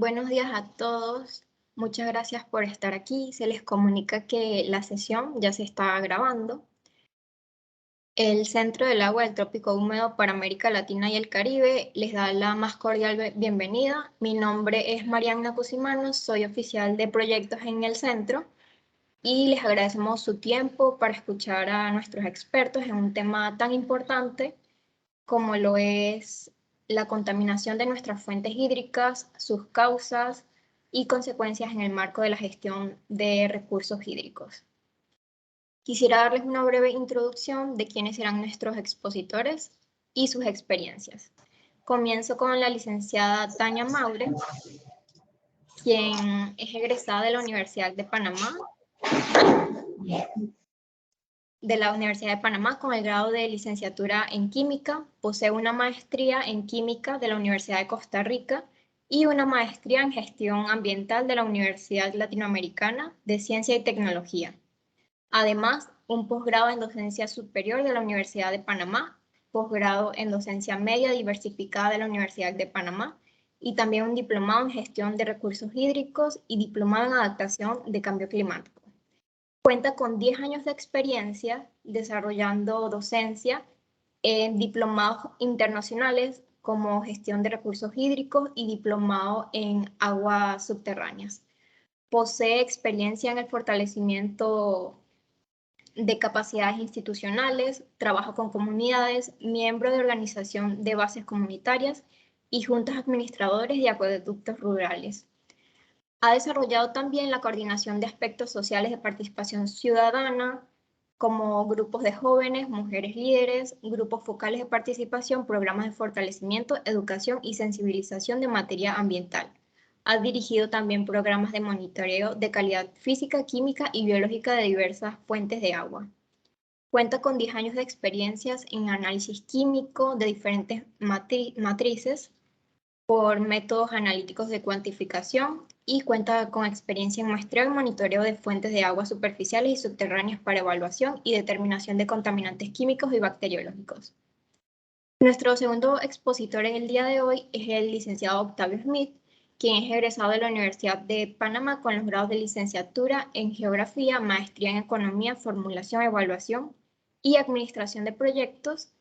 Buenos días a todos. Muchas gracias por estar aquí. Se les comunica que la sesión ya se está grabando. El Centro del Agua del Trópico Húmedo para América Latina y el Caribe les da la más cordial bienvenida. Mi nombre es Mariana Cusimano, soy oficial de proyectos en el centro y les agradecemos su tiempo para escuchar a nuestros expertos en un tema tan importante como lo es la contaminación de nuestras fuentes hídricas, sus causas y consecuencias en el marco de la gestión de recursos hídricos. Quisiera darles una breve introducción de quiénes serán nuestros expositores y sus experiencias. Comienzo con la licenciada Tania Maure, quien es egresada de la Universidad de Panamá con el grado de licenciatura en Química, posee una maestría en Química de la Universidad de Costa Rica y una maestría en Gestión Ambiental de la Universidad Latinoamericana de Ciencia y Tecnología. Además, un posgrado en Docencia Superior de la Universidad de Panamá, posgrado en Docencia Media Diversificada de la Universidad de Panamá y también un diplomado en Gestión de Recursos Hídricos y diplomado en Adaptación de Cambio Climático. Cuenta con 10 años de experiencia desarrollando docencia en diplomados internacionales como gestión de recursos hídricos y diplomado en aguas subterráneas. Posee experiencia en el fortalecimiento de capacidades institucionales, trabajo con comunidades, miembro de organización de bases comunitarias y juntas administradores de acueductos rurales. Ha desarrollado también la coordinación de aspectos sociales de participación ciudadana, como grupos de jóvenes, mujeres líderes, grupos focales de participación, programas de fortalecimiento, educación y sensibilización de materia ambiental. Ha dirigido también programas de monitoreo de calidad física, química y biológica de diversas fuentes de agua. Cuenta con 10 años de experiencias en análisis químico de diferentes matrices, por métodos analíticos de cuantificación y cuenta con experiencia en muestreo y monitoreo de fuentes de agua superficiales y subterráneas para evaluación y determinación de contaminantes químicos y bacteriológicos. Nuestro segundo expositor en el día de hoy es el licenciado Octavio Smith, quien es egresado de la Universidad de Panamá con los grados de licenciatura en Geografía, Maestría en Economía, Formulación, Evaluación y Administración de Proyectos,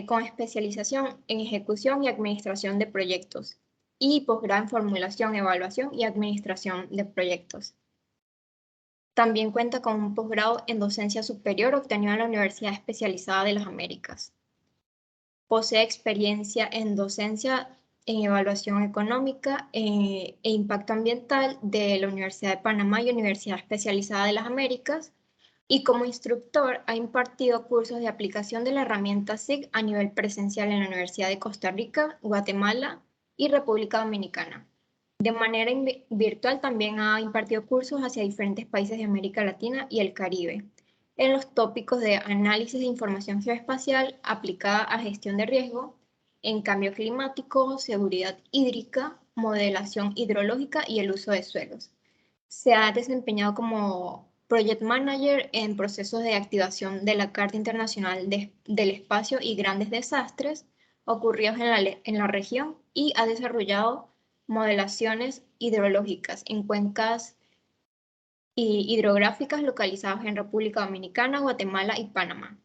con especialización en ejecución y administración de proyectos y posgrado en formulación, evaluación y administración de proyectos. También cuenta con un posgrado en docencia superior obtenido en la Universidad Especializada de las Américas. Posee experiencia en docencia en evaluación económica e impacto ambiental de la Universidad de Panamá y Universidad Especializada de las Américas, y como instructor ha impartido cursos de aplicación de la herramienta SIG a nivel presencial en la Universidad de Costa Rica, Guatemala y República Dominicana. De manera virtual también ha impartido cursos hacia diferentes países de América Latina y el Caribe, en los tópicos de análisis de información geoespacial aplicada a gestión de riesgo, en cambio climático, seguridad hídrica, modelación hidrológica y el uso de suelos. Se ha desempeñado como Project Manager en procesos de activación de la Carta Internacional del Espacio y Grandes Desastres ocurridos en la región y ha desarrollado modelaciones hidrológicas en cuencas hidrográficas localizadas en República Dominicana, Guatemala y Panamá.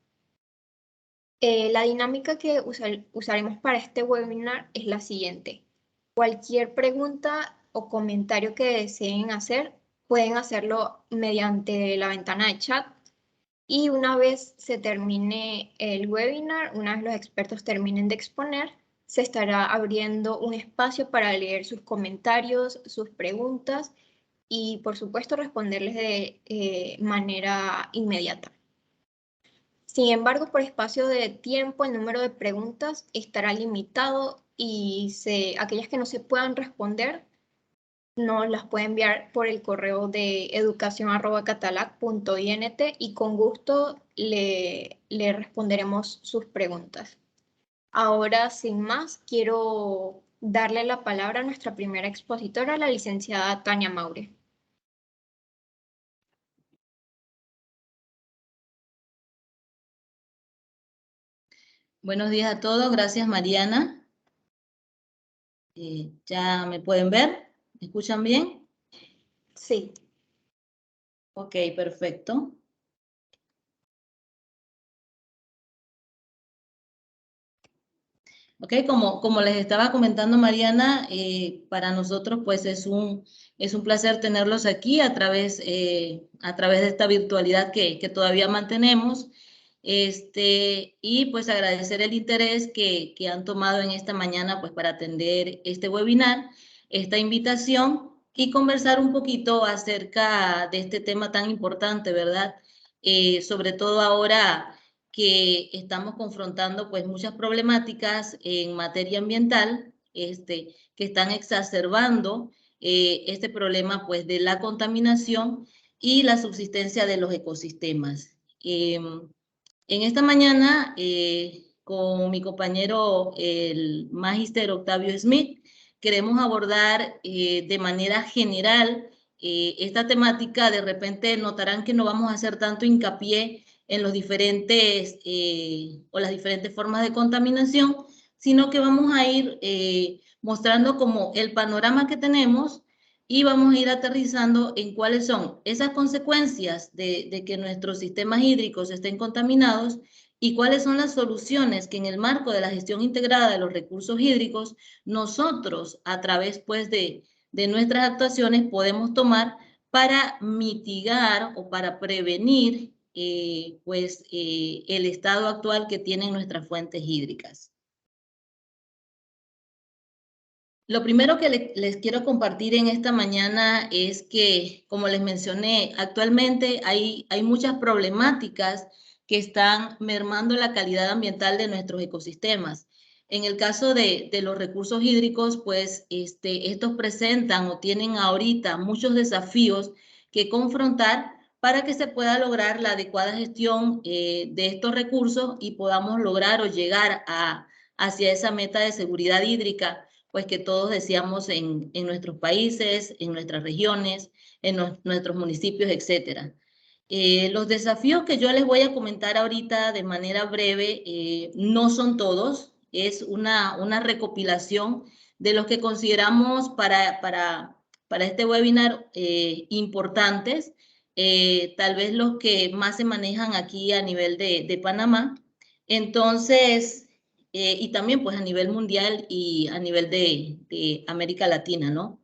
La dinámica que usaremos para este webinar es la siguiente. Cualquier pregunta o comentario que deseen hacer, pueden hacerlo mediante la ventana de chat. Y una vez se termine el webinar, una vez los expertos terminen de exponer, se estará abriendo un espacio para leer sus comentarios, sus preguntas y, por supuesto, responderles de manera inmediata. Sin embargo, por espacio de tiempo, el número de preguntas estará limitado y aquellas que no se puedan responder nos las puede enviar por el correo de educacion@catalac.int y con gusto le responderemos sus preguntas. Ahora, sin más, quiero darle la palabra a nuestra primera expositora, la licenciada Tania Maure. Buenos días a todos, gracias Mariana. ¿Ya me pueden ver? ¿Me escuchan bien? Sí. Ok, perfecto. Ok, como les estaba comentando Mariana, para nosotros pues es un placer tenerlos aquí a través de esta virtualidad que todavía mantenemos. Y pues agradecer el interés que han tomado en esta mañana pues para atender este webinar, esta invitación y conversar un poquito acerca de este tema tan importante, ¿verdad? Sobre todo ahora que estamos confrontando pues muchas problemáticas en materia ambiental, que están exacerbando este problema pues de la contaminación y la subsistencia de los ecosistemas. En esta mañana, con mi compañero, el magíster Octavio Smith, queremos abordar de manera general esta temática. De repente notarán que no vamos a hacer tanto hincapié en los diferentes o las diferentes formas de contaminación, sino que vamos a ir mostrando como el panorama que tenemos y vamos a ir aterrizando en cuáles son esas consecuencias de que nuestros sistemas hídricos estén contaminados y cuáles son las soluciones que en el marco de la gestión integrada de los recursos hídricos nosotros a través pues de nuestras actuaciones podemos tomar para mitigar o para prevenir el estado actual que tienen nuestras fuentes hídricas. Lo primero que les quiero compartir en esta mañana es que, como les mencioné, actualmente hay muchas problemáticas que están mermando la calidad ambiental de nuestros ecosistemas. En el caso de los recursos hídricos, pues estos presentan o tienen ahorita muchos desafíos que confrontar para que se pueda lograr la adecuada gestión de estos recursos y podamos lograr o llegar hacia esa meta de seguridad hídrica pues que todos deseamos en nuestros países, en nuestras regiones, en nuestros municipios, etcétera. Los desafíos que yo les voy a comentar ahorita de manera breve no son todos, es una recopilación de los que consideramos para este webinar importantes, tal vez los que más se manejan aquí a nivel de Panamá. Entonces, y también pues a nivel mundial y a nivel de América Latina, ¿no?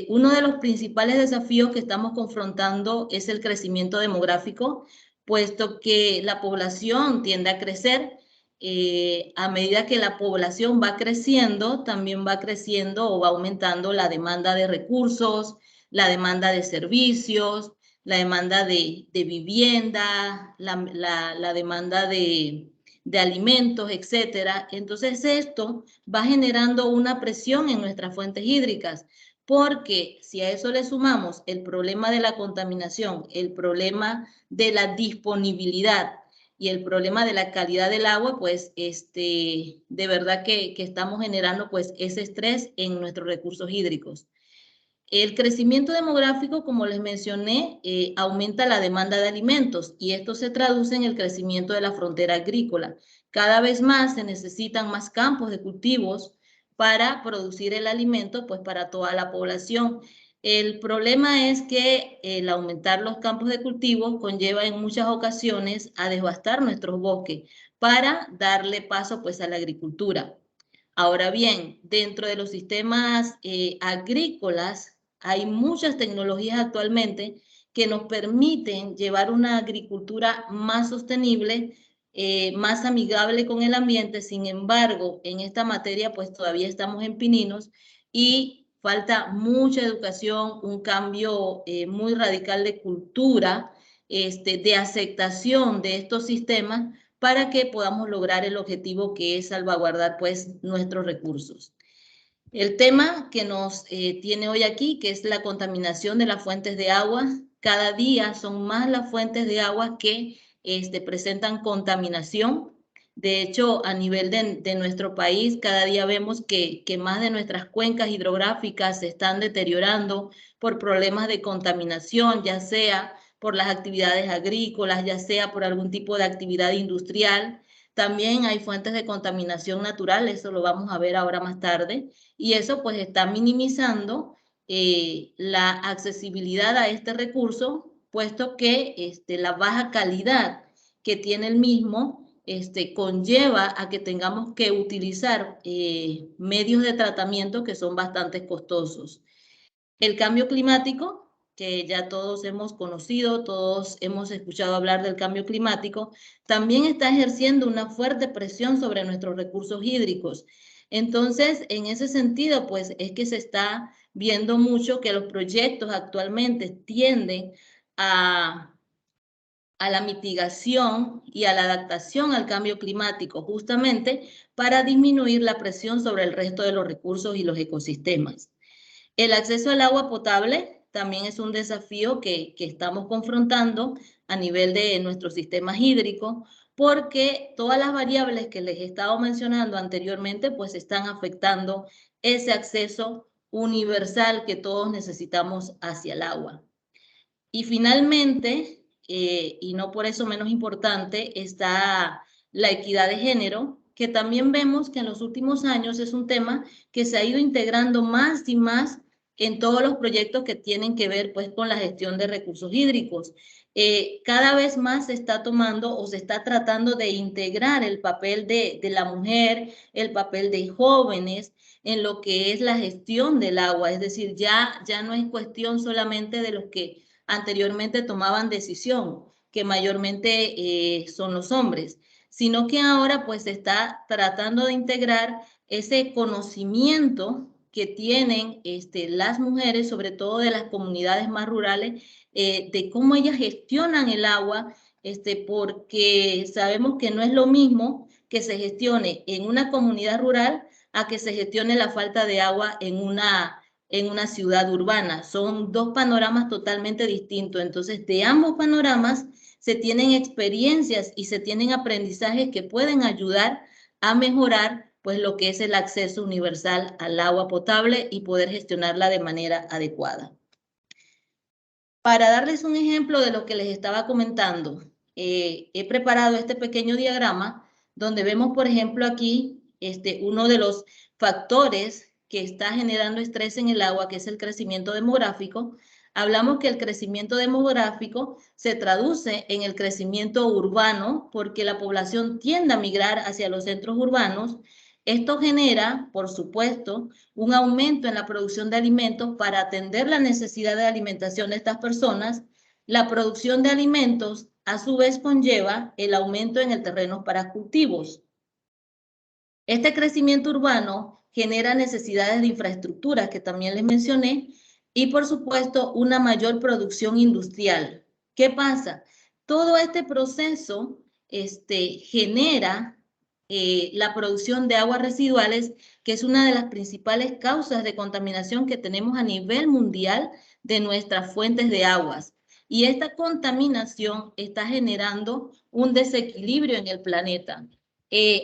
Uno de los principales desafíos que estamos confrontando es el crecimiento demográfico, puesto que la población tiende a crecer. A medida que la población va creciendo, también va creciendo o va aumentando la demanda de recursos, la demanda de servicios, la demanda de vivienda, la demanda de alimentos, etcétera. Entonces esto va generando una presión en nuestras fuentes hídricas, porque si a eso le sumamos el problema de la contaminación, el problema de la disponibilidad y el problema de la calidad del agua, pues de verdad que estamos generando pues ese estrés en nuestros recursos hídricos. El crecimiento demográfico, como les mencioné, aumenta la demanda de alimentos y esto se traduce en el crecimiento de la frontera agrícola. Cada vez más se necesitan más campos de cultivos para producir el alimento, pues para toda la población. El problema es que el aumentar los campos de cultivo conlleva en muchas ocasiones a devastar nuestros bosques para darle paso pues a la agricultura. Ahora bien, dentro de los sistemas agrícolas hay muchas tecnologías actualmente que nos permiten llevar una agricultura más sostenible, más amigable con el ambiente. Sin embargo, en esta materia pues todavía estamos en pininos y falta mucha educación, un cambio muy radical de cultura, de aceptación de estos sistemas para que podamos lograr el objetivo que es salvaguardar pues nuestros recursos. El tema que nos tiene hoy aquí, que es la contaminación de las fuentes de agua, cada día son más las fuentes de agua que presentan contaminación. De hecho, a nivel de nuestro país, cada día vemos que más de nuestras cuencas hidrográficas se están deteriorando por problemas de contaminación, ya sea por las actividades agrícolas, ya sea por algún tipo de actividad industrial. También hay fuentes de contaminación natural, eso lo vamos a ver ahora más tarde, y eso pues está minimizando la accesibilidad a este recurso, puesto que la baja calidad que tiene el mismo conlleva a que tengamos que utilizar medios de tratamiento que son bastante costosos. El cambio climático, que ya todos hemos conocido, todos hemos escuchado hablar del cambio climático, también está ejerciendo una fuerte presión sobre nuestros recursos hídricos. Entonces, en ese sentido, pues es que se está viendo mucho que los proyectos actualmente tienden a la mitigación y a la adaptación al cambio climático, justamente para disminuir la presión sobre el resto de los recursos y los ecosistemas. El acceso al agua potable también es un desafío que estamos confrontando a nivel de nuestro sistema hídrico, porque todas las variables que les he estado mencionando anteriormente, pues están afectando ese acceso universal que todos necesitamos hacia el agua. Y finalmente, y no por eso menos importante, está la equidad de género, que también vemos que en los últimos años es un tema que se ha ido integrando más y más en todos los proyectos que tienen que ver pues con la gestión de recursos hídricos. Cada vez más se está tomando o se está tratando de integrar el papel de la mujer, el papel de jóvenes en lo que es la gestión del agua, es decir, ya no es cuestión solamente de los que anteriormente tomaban decisión, que mayormente son los hombres, sino que ahora pues se está tratando de integrar ese conocimiento que tienen las mujeres, sobre todo de las comunidades más rurales, de cómo ellas gestionan el agua, porque sabemos que no es lo mismo que se gestione en una comunidad rural a que se gestione la falta de agua en una ciudad urbana. Son dos panoramas totalmente distintos. Entonces, de ambos panoramas se tienen experiencias y se tienen aprendizajes que pueden ayudar a mejorar pues lo que es el acceso universal al agua potable y poder gestionarla de manera adecuada. Para darles un ejemplo de lo que les estaba comentando, he preparado este pequeño diagrama donde vemos, por ejemplo, aquí uno de los factores que está generando estrés en el agua, que es el crecimiento demográfico. Hablamos que el crecimiento demográfico se traduce en el crecimiento urbano porque la población tiende a migrar hacia los centros urbanos. Esto genera, por supuesto, un aumento en la producción de alimentos para atender la necesidad de alimentación de estas personas. La producción de alimentos, a su vez, conlleva el aumento en el terreno para cultivos. Este crecimiento urbano genera necesidades de infraestructura, que también les mencioné, y por supuesto una mayor producción industrial. ¿Qué pasa? Todo este proceso genera la producción de aguas residuales, que es una de las principales causas de contaminación que tenemos a nivel mundial de nuestras fuentes de aguas. Y esta contaminación está generando un desequilibrio en el planeta.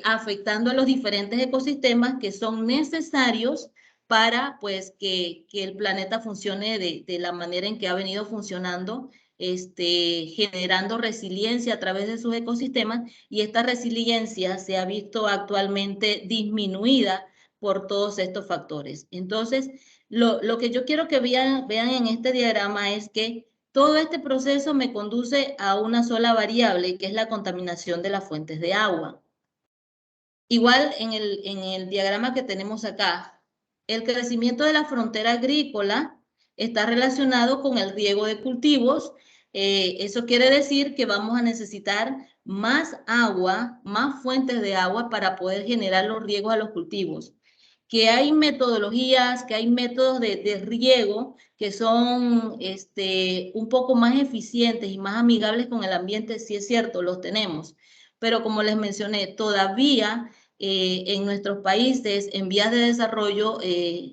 Afectando a los diferentes ecosistemas que son necesarios para pues, que el planeta funcione de la manera en que ha venido funcionando, generando resiliencia a través de sus ecosistemas, y esta resiliencia se ha visto actualmente disminuida por todos estos factores. Entonces, lo que yo quiero que vean en este diagrama es que todo este proceso me conduce a una sola variable, que es la contaminación de las fuentes de agua. Igual en el diagrama que tenemos acá, el crecimiento de la frontera agrícola está relacionado con el riego de cultivos. Eso quiere decir que vamos a necesitar más agua, más fuentes de agua para poder generar los riegos a los cultivos. Que hay metodologías, que hay métodos de riego que son un poco más eficientes y más amigables con el ambiente, sí es cierto, los tenemos. Pero como les mencioné, todavía en nuestros países en vías de desarrollo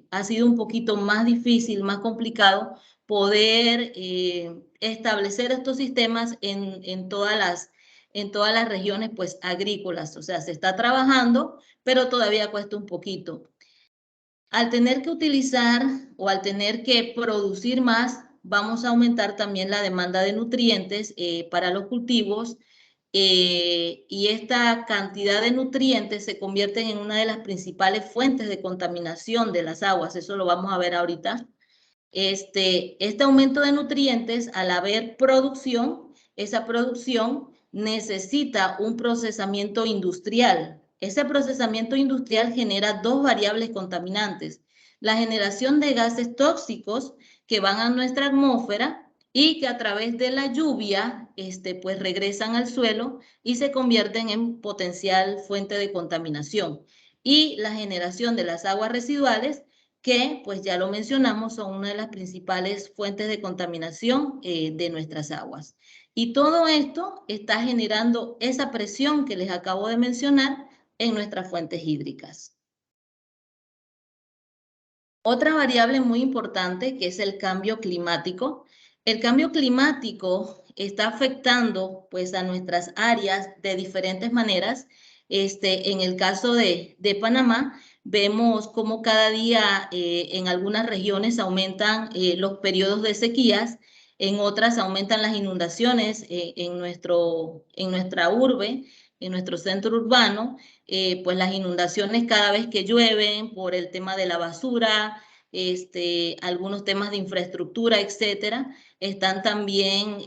ha sido un poquito más difícil, más complicado poder establecer estos sistemas en todas las regiones pues agrícolas. O sea, se está trabajando, pero todavía cuesta un poquito. Al tener que utilizar o al tener que producir más, vamos a aumentar también la demanda de nutrientes para los cultivos. y esta cantidad de nutrientes se convierten en una de las principales fuentes de contaminación de las aguas. Eso lo vamos a ver ahorita. Este aumento de nutrientes, al haber producción, esa producción necesita un procesamiento industrial. Ese procesamiento industrial genera dos variables contaminantes: la generación de gases tóxicos que van a nuestra atmósfera y que a través de la lluvia pues regresan al suelo y se convierten en potencial fuente de contaminación. Y la generación de las aguas residuales, que pues ya lo mencionamos, son una de las principales fuentes de contaminación de nuestras aguas. Y todo esto está generando esa presión que les acabo de mencionar en nuestras fuentes hídricas. Otra variable muy importante, que es el cambio climático. El cambio climático está afectando pues a nuestras áreas de diferentes maneras. En el caso de Panamá, vemos cómo cada día en algunas regiones aumentan los periodos de sequías, en otras aumentan las inundaciones en nuestra urbe, en nuestro centro urbano. Pues las inundaciones cada vez que llueven por el tema de la basura, algunos temas de infraestructura, etcétera, están también,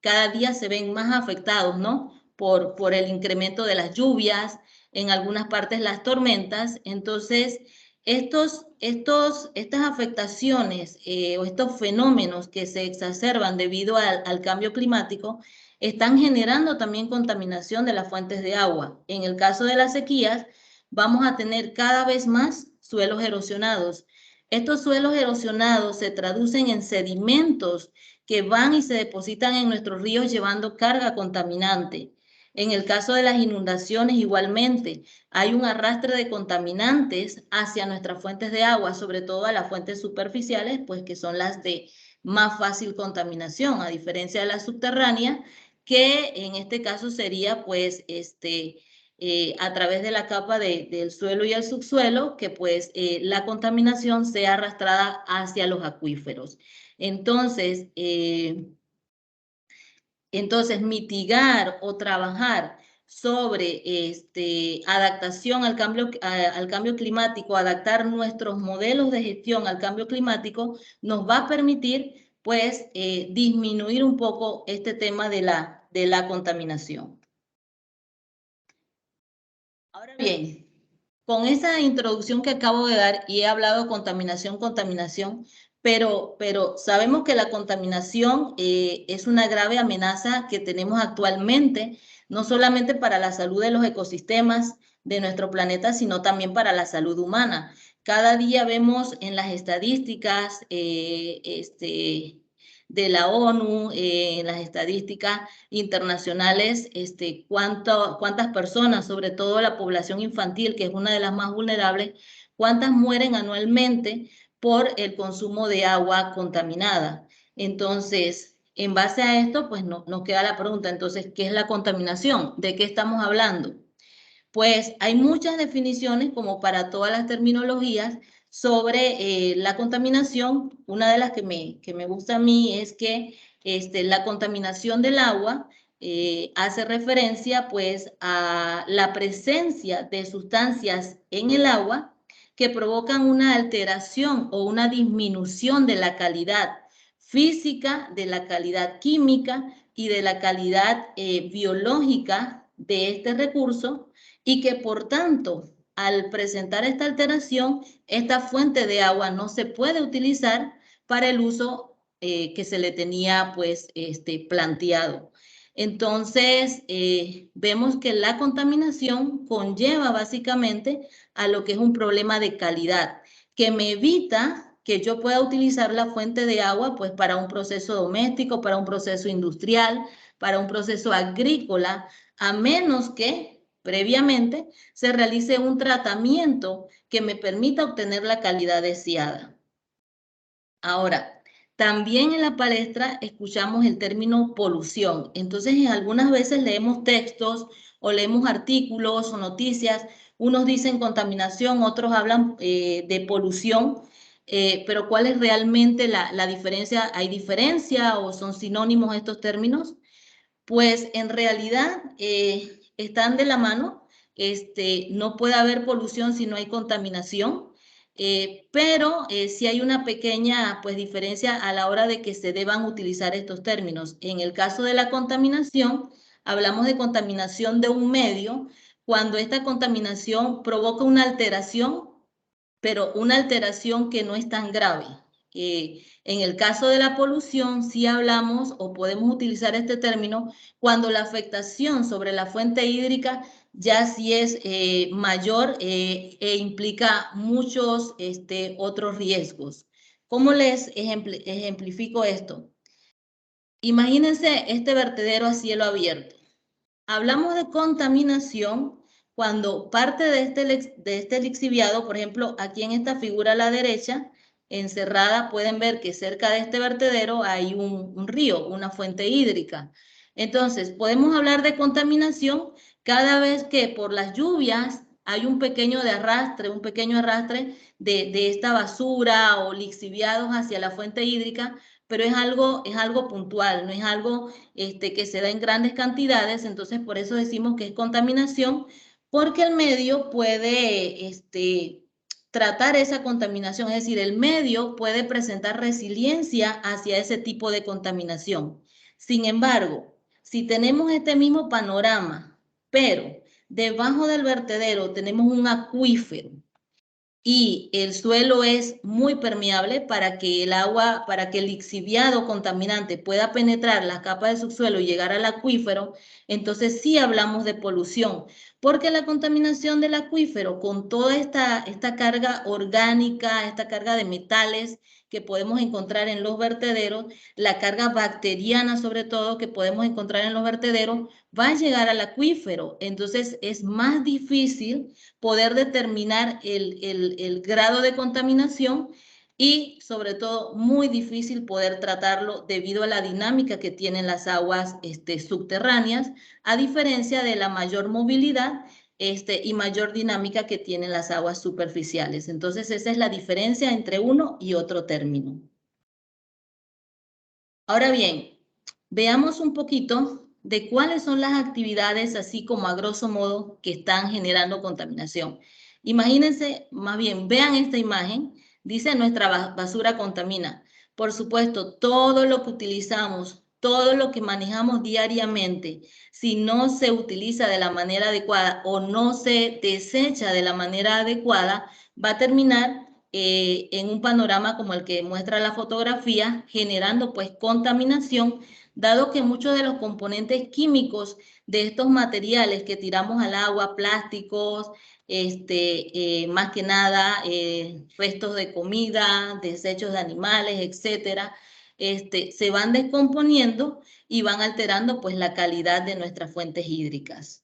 cada día se ven más afectados, ¿no? Por el incremento de las lluvias, en algunas partes las tormentas. Entonces, estas afectaciones o estos fenómenos que se exacerban debido al cambio climático están generando también contaminación de las fuentes de agua. En el caso de las sequías, vamos a tener cada vez más suelos erosionados. Estos suelos erosionados se traducen en sedimentos que van y se depositan en nuestros ríos llevando carga contaminante. En el caso de las inundaciones, igualmente, hay un arrastre de contaminantes hacia nuestras fuentes de agua, sobre todo a las fuentes superficiales, pues que son las de más fácil contaminación, a diferencia de las subterráneas, que en este caso sería pues a través de la capa del suelo y el subsuelo, que pues la contaminación sea arrastrada hacia los acuíferos. Entonces, mitigar o trabajar sobre adaptación al cambio climático, adaptar nuestros modelos de gestión al cambio climático, nos va a permitir pues disminuir un poco este tema de la contaminación. Ahora bien, con esa introducción que acabo de dar y he hablado de contaminación, pero sabemos que la contaminación es una grave amenaza que tenemos actualmente, no solamente para la salud de los ecosistemas de nuestro planeta, sino también para la salud humana. Cada día vemos en las estadísticas de la ONU, en las estadísticas internacionales, cuántas personas, sobre todo la población infantil, que es una de las más vulnerables, cuántas mueren anualmente por el consumo de agua contaminada. Entonces, en base a esto, pues nos queda la pregunta, entonces, ¿qué es la contaminación? ¿De qué estamos hablando? Pues hay muchas definiciones, como para todas las terminologías, sobre la contaminación. Una de las que me gusta a mí es que la contaminación del agua hace referencia pues a la presencia de sustancias en el agua que provocan una alteración o una disminución de la calidad física, de la calidad química y de la calidad biológica de este recurso, y que por tanto, al presentar esta alteración, esta fuente de agua no se puede utilizar para el uso que se le tenía pues planteado. Entonces, vemos que la contaminación conlleva básicamente a lo que es un problema de calidad, que me evita que yo pueda utilizar la fuente de agua pues para un proceso doméstico, para un proceso industrial, para un proceso agrícola, a menos que previamente se realice un tratamiento que me permita obtener la calidad deseada. Ahora, también en la palestra escuchamos el término polución. Entonces, algunas veces leemos textos o leemos artículos o noticias. Unos dicen contaminación, otros hablan de polución. Pero ¿cuál es realmente la diferencia? ¿Hay diferencia o son sinónimos estos términos? Pues en realidad están de la mano. No puede haber polución si no hay contaminación, pero sí hay una pequeña pues, diferencia a la hora de que se deban utilizar estos términos. En el caso de la contaminación, hablamos de contaminación de un medio cuando esta contaminación provoca una alteración, pero una alteración que no es tan grave. En el caso de la polución, sí hablamos o podemos utilizar este término cuando la afectación sobre la fuente hídrica ya sí es mayor e implica muchos otros riesgos. ¿Cómo les ejemplifico esto? Imagínense este vertedero a cielo abierto. Hablamos de contaminación cuando parte de este lixiviado, por ejemplo, aquí en esta figura a la derecha, encerrada, pueden ver que cerca de este vertedero hay un río, una fuente hídrica. Entonces, podemos hablar de contaminación cada vez que por las lluvias hay un pequeño arrastre de esta basura o lixiviados hacia la fuente hídrica, pero es algo puntual, no es algo que se da en grandes cantidades, entonces por eso decimos que es contaminación, porque el medio puede tratar esa contaminación, es decir, el medio puede presentar resiliencia hacia ese tipo de contaminación. Sin embargo, si tenemos este mismo panorama, pero debajo del vertedero tenemos un acuífero, y el suelo es muy permeable para que el agua, para que el lixiviado contaminante pueda penetrar las capas de subsuelo y llegar al acuífero, entonces sí hablamos de polución, porque la contaminación del acuífero con toda esta carga orgánica, esta carga de metales que podemos encontrar en los vertederos, la carga bacteriana sobre todo que podemos encontrar en los vertederos, va a llegar al acuífero. Entonces es más difícil poder determinar el grado de contaminación y sobre todo muy difícil poder tratarlo debido a la dinámica que tienen las aguas subterráneas, a diferencia de la mayor movilidad y mayor dinámica que tienen las aguas superficiales. Entonces esa es la diferencia entre uno y otro término. Ahora bien, veamos un poquito de cuáles son las actividades, así como a grosso modo, que están generando contaminación. Imagínense, más bien, vean esta imagen, dice nuestra basura contamina. Por supuesto, todo lo que utilizamos, todo lo que manejamos diariamente, si no se utiliza de la manera adecuada o no se desecha de la manera adecuada, va a terminar en un panorama como el que muestra la fotografía, generando pues contaminación, dado que muchos de los componentes químicos de estos materiales que tiramos al agua, plásticos, más que nada restos de comida, desechos de animales, etcétera, se van descomponiendo y van alterando pues la calidad de nuestras fuentes hídricas.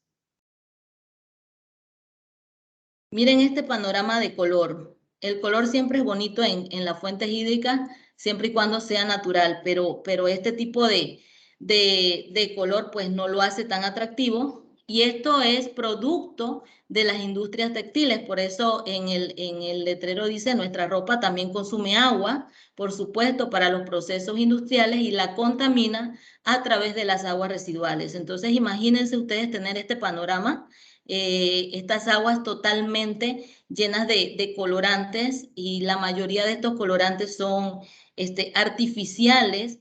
Miren este panorama de color. El color siempre es bonito en las fuentes hídricas, siempre y cuando sea natural, pero este tipo de color pues no lo hace tan atractivo. Y esto es producto de las industrias textiles, por eso en el letrero dice nuestra ropa también consume agua, por supuesto, para los procesos industriales y la contamina a través de las aguas residuales. Entonces imagínense ustedes tener este panorama, estas aguas totalmente llenas de colorantes, y la mayoría de estos colorantes son artificiales,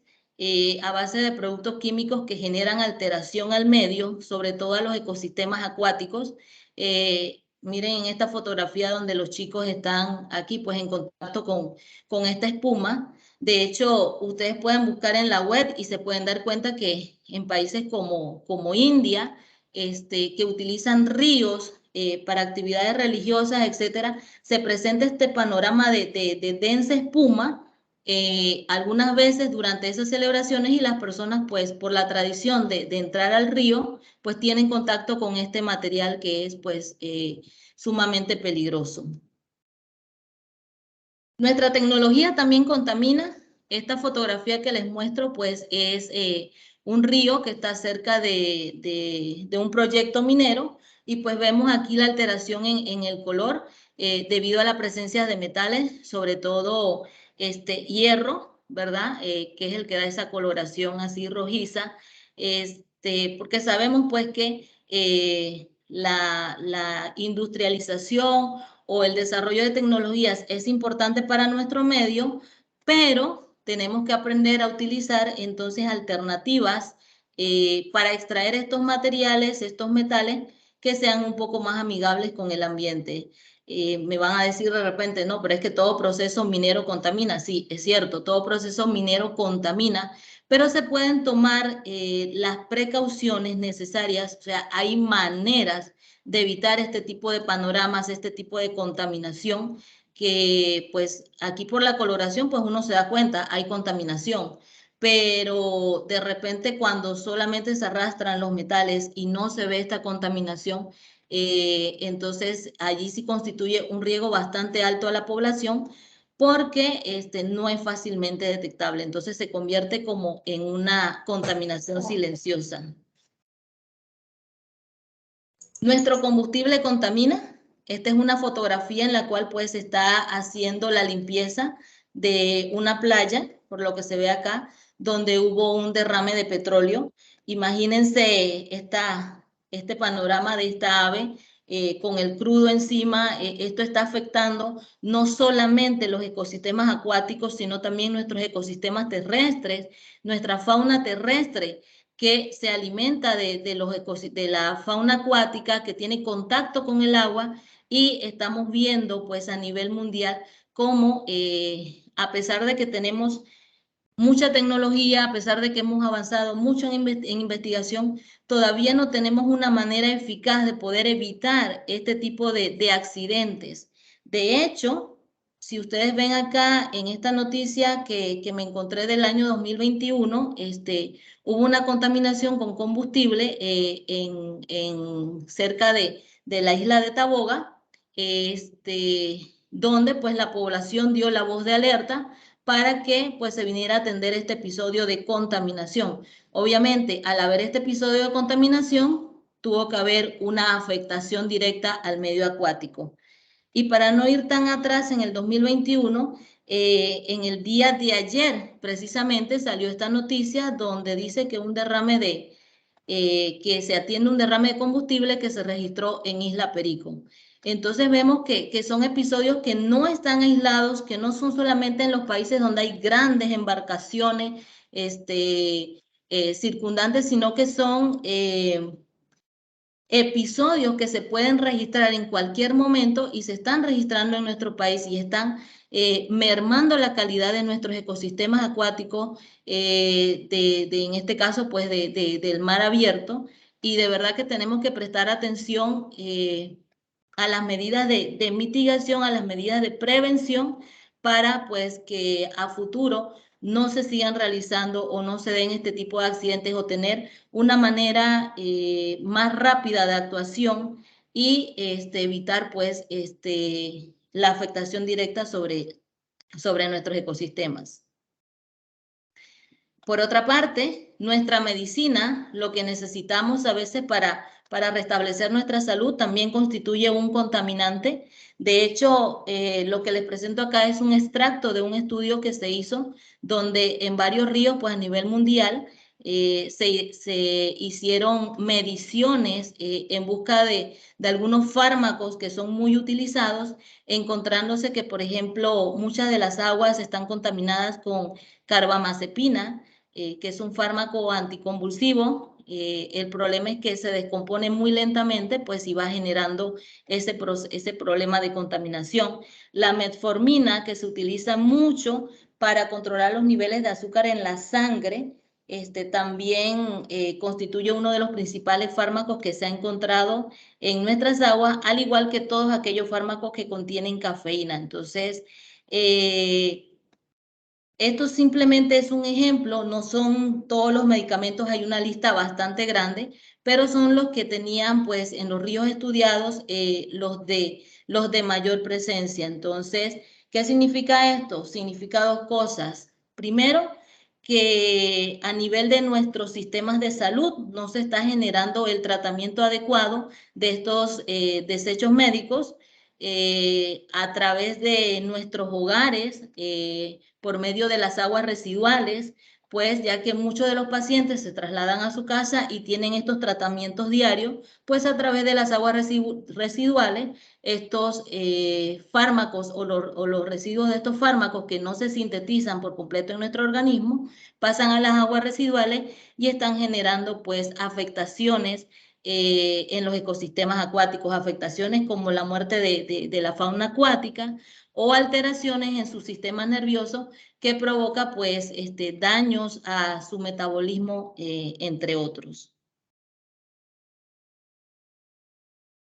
a base de productos químicos que generan alteración al medio, sobre todo a los ecosistemas acuáticos. Miren en esta fotografía donde los chicos están aquí pues en contacto con esta espuma. De hecho, ustedes pueden buscar en la web y se pueden dar cuenta que en países como India, que utilizan ríos para actividades religiosas, etcétera, se presenta este panorama de densa espuma algunas veces durante esas celebraciones, y las personas, pues, por la tradición de entrar al río, pues tienen contacto con este material que es, pues, sumamente peligroso. Nuestra tecnología también contamina. Esta fotografía que les muestro, pues, es un río que está cerca de un proyecto minero, y pues vemos aquí la alteración en el color debido a la presencia de metales, sobre todo hierro, ¿verdad? Que es el que da esa coloración así rojiza. porque sabemos pues que la industrialización o el desarrollo de tecnologías es importante para nuestro medio, pero tenemos que aprender a utilizar entonces alternativas para extraer estos materiales, estos metales, que sean un poco más amigables con el ambiente. Me van a decir de repente, no, pero es que todo proceso minero contamina. Sí, es cierto, todo proceso minero contamina, pero se pueden tomar las precauciones necesarias, o sea, hay maneras de evitar este tipo de panoramas, este tipo de contaminación, que pues aquí por la coloración pues uno se da cuenta, hay contaminación, pero de repente cuando solamente se arrastran los metales y no se ve esta contaminación, entonces allí sí constituye un riesgo bastante alto a la población porque no es fácilmente detectable, entonces se convierte como en una contaminación silenciosa. Nuestro combustible contamina. Esta es una fotografía en la cual pues se está haciendo la limpieza de una playa, por lo que se ve acá, donde hubo un derrame de petróleo. Imagínense este panorama de esta ave con el crudo encima. Esto está afectando no solamente los ecosistemas acuáticos, sino también nuestros ecosistemas terrestres, nuestra fauna terrestre, que se alimenta de la fauna acuática, que tiene contacto con el agua, y estamos viendo pues a nivel mundial cómo a pesar de que tenemos mucha tecnología, a pesar de que hemos avanzado mucho en investigación, todavía no tenemos una manera eficaz de poder evitar este tipo de accidentes. De hecho, si ustedes ven acá en esta noticia que me encontré del año 2021, hubo una contaminación con combustible cerca de la isla de Taboga, donde pues la población dio la voz de alerta para que pues se viniera a atender este episodio de contaminación. Obviamente, al haber este episodio de contaminación, tuvo que haber una afectación directa al medio acuático. Y para no ir tan atrás, en el 2021, en el día de ayer, precisamente salió esta noticia donde dice que que se atiende un derrame de combustible que se registró en Isla Perico. Entonces vemos que son episodios que no están aislados, que no son solamente en los países donde hay grandes embarcaciones circundantes, sino que son episodios que se pueden registrar en cualquier momento y se están registrando en nuestro país y están mermando la calidad de nuestros ecosistemas acuáticos, en este caso, pues del mar abierto. Y de verdad que tenemos que prestar atención a las medidas de mitigación, a las medidas de prevención, para pues que a futuro no se sigan realizando o no se den este tipo de accidentes, o tener una manera más rápida de actuación y evitar pues la afectación directa sobre nuestros ecosistemas. Por otra parte, nuestra medicina, lo que necesitamos a veces para restablecer nuestra salud, también constituye un contaminante. De hecho, lo que les presento acá es un extracto de un estudio que se hizo, donde en varios ríos, pues a nivel mundial, se hicieron mediciones en busca de algunos fármacos que son muy utilizados, encontrándose que, por ejemplo, muchas de las aguas están contaminadas con carbamazepina, que es un fármaco anticonvulsivo. El problema es que se descompone muy lentamente, pues, y va generando ese problema de contaminación. La metformina, que se utiliza mucho para controlar los niveles de azúcar en la sangre, también constituye uno de los principales fármacos que se ha encontrado en nuestras aguas, al igual que todos aquellos fármacos que contienen cafeína. Entonces, esto simplemente es un ejemplo, no son todos los medicamentos, hay una lista bastante grande, pero son los que tenían pues en los ríos estudiados los de mayor presencia. Entonces, ¿qué significa esto? Significa dos cosas. Primero, que a nivel de nuestros sistemas de salud no se está generando el tratamiento adecuado de estos desechos médicos a través de nuestros hogares, por medio de las aguas residuales, pues ya que muchos de los pacientes se trasladan a su casa y tienen estos tratamientos diarios, pues a través de las aguas residuales, estos fármacos o los residuos de estos fármacos que no se sintetizan por completo en nuestro organismo, pasan a las aguas residuales y están generando pues afectaciones en los ecosistemas acuáticos, afectaciones como la muerte de la fauna acuática o alteraciones en su sistema nervioso que provoca pues daños a su metabolismo, entre otros.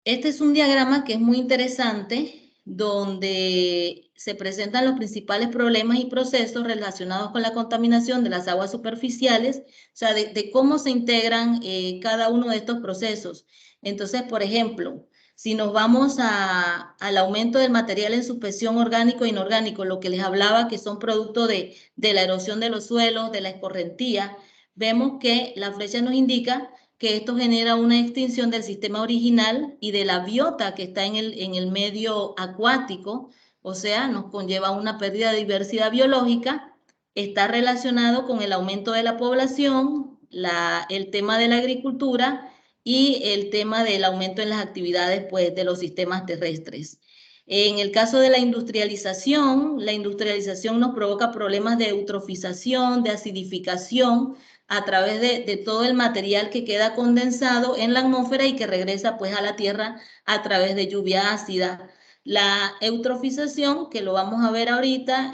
Este es un diagrama que es muy interesante, donde se presentan los principales problemas y procesos relacionados con la contaminación de las aguas superficiales, o sea, de cómo se integran cada uno de estos procesos. Entonces, por ejemplo, si nos vamos al aumento del material en suspensión orgánico e inorgánico, lo que les hablaba que son producto de la erosión de los suelos, de la escorrentía, vemos que la flecha nos indica que esto genera una extinción del sistema original y de la biota que está en el medio acuático, o sea, nos conlleva una pérdida de diversidad biológica, está relacionado con el aumento de la población, el tema de la agricultura y el tema del aumento en las actividades pues, de los sistemas terrestres. En el caso de la industrialización nos provoca problemas de eutrofización, de acidificación, a través de todo el material que queda condensado en la atmósfera y que regresa pues a la Tierra a través de lluvia ácida. La eutrofización, que lo vamos a ver ahorita,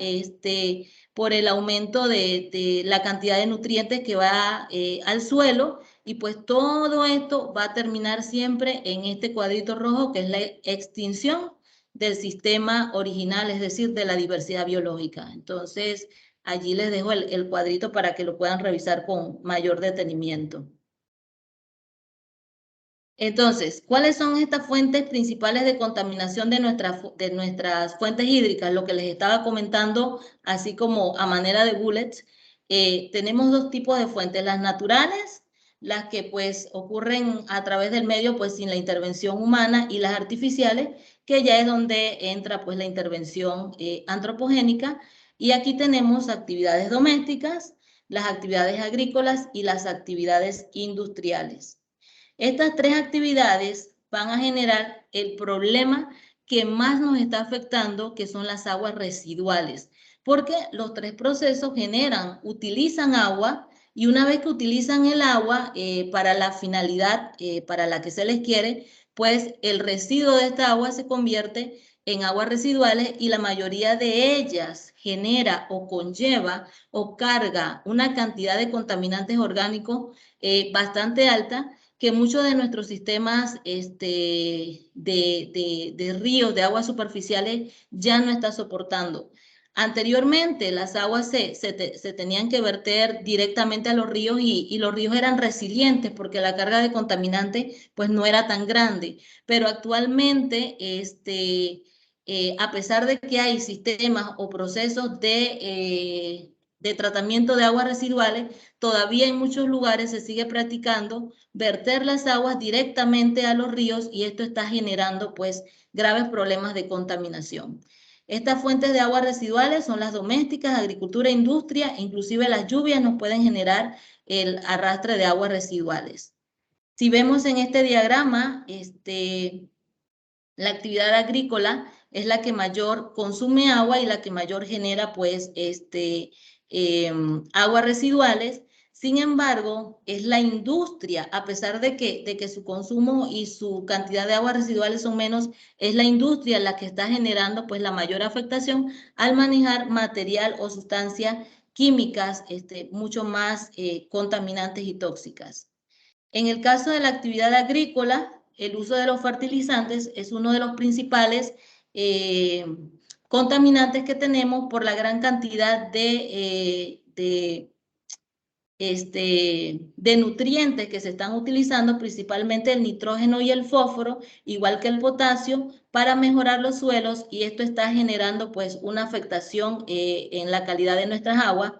por el aumento de la cantidad de nutrientes que va al suelo, y pues todo esto va a terminar siempre en este cuadrito rojo, que es la extinción del sistema original, es decir, de la diversidad biológica. Entonces, allí les dejo el cuadrito para que lo puedan revisar con mayor detenimiento. Entonces, ¿cuáles son estas fuentes principales de contaminación de nuestras fuentes hídricas? Lo que les estaba comentando, así como a manera de bullets, tenemos dos tipos de fuentes, las naturales, las que pues ocurren a través del medio pues sin la intervención humana, y las artificiales, que ya es donde entra pues la intervención antropogénica. Y aquí tenemos actividades domésticas, las actividades agrícolas y las actividades industriales. Estas tres actividades van a generar el problema que más nos está afectando, que son las aguas residuales, porque los tres procesos utilizan agua, y una vez que utilizan el agua para la finalidad para la que se les quiere, pues el residuo de esta agua se convierte en aguas residuales, y la mayoría de ellas genera o conlleva o carga una cantidad de contaminantes orgánicos bastante alta, que muchos de nuestros sistemas de ríos, de aguas superficiales, ya no está soportando. Anteriormente las aguas se tenían que verter directamente a los ríos, y los ríos eran resilientes porque la carga de contaminantes pues no era tan grande. Pero actualmente, a pesar de que hay sistemas o procesos de tratamiento de aguas residuales, todavía en muchos lugares se sigue practicando verter las aguas directamente a los ríos, y esto está generando pues graves problemas de contaminación. Estas fuentes de aguas residuales son las domésticas, agricultura, industria, inclusive las lluvias nos pueden generar el arrastre de aguas residuales. Si vemos en este diagrama, la actividad agrícola es la que mayor consume agua y la que mayor genera pues aguas residuales. Sin embargo, es la industria, a pesar de que su consumo y su cantidad de aguas residuales son menos, es la industria la que está generando pues la mayor afectación al manejar material o sustancias químicas mucho más contaminantes y tóxicas. En el caso de la actividad agrícola, el uso de los fertilizantes es uno de los principales contaminantes que tenemos por la gran cantidad de nutrientes que se están utilizando, principalmente el nitrógeno y el fósforo, igual que el potasio, para mejorar los suelos, y esto está generando pues una afectación en la calidad de nuestras aguas.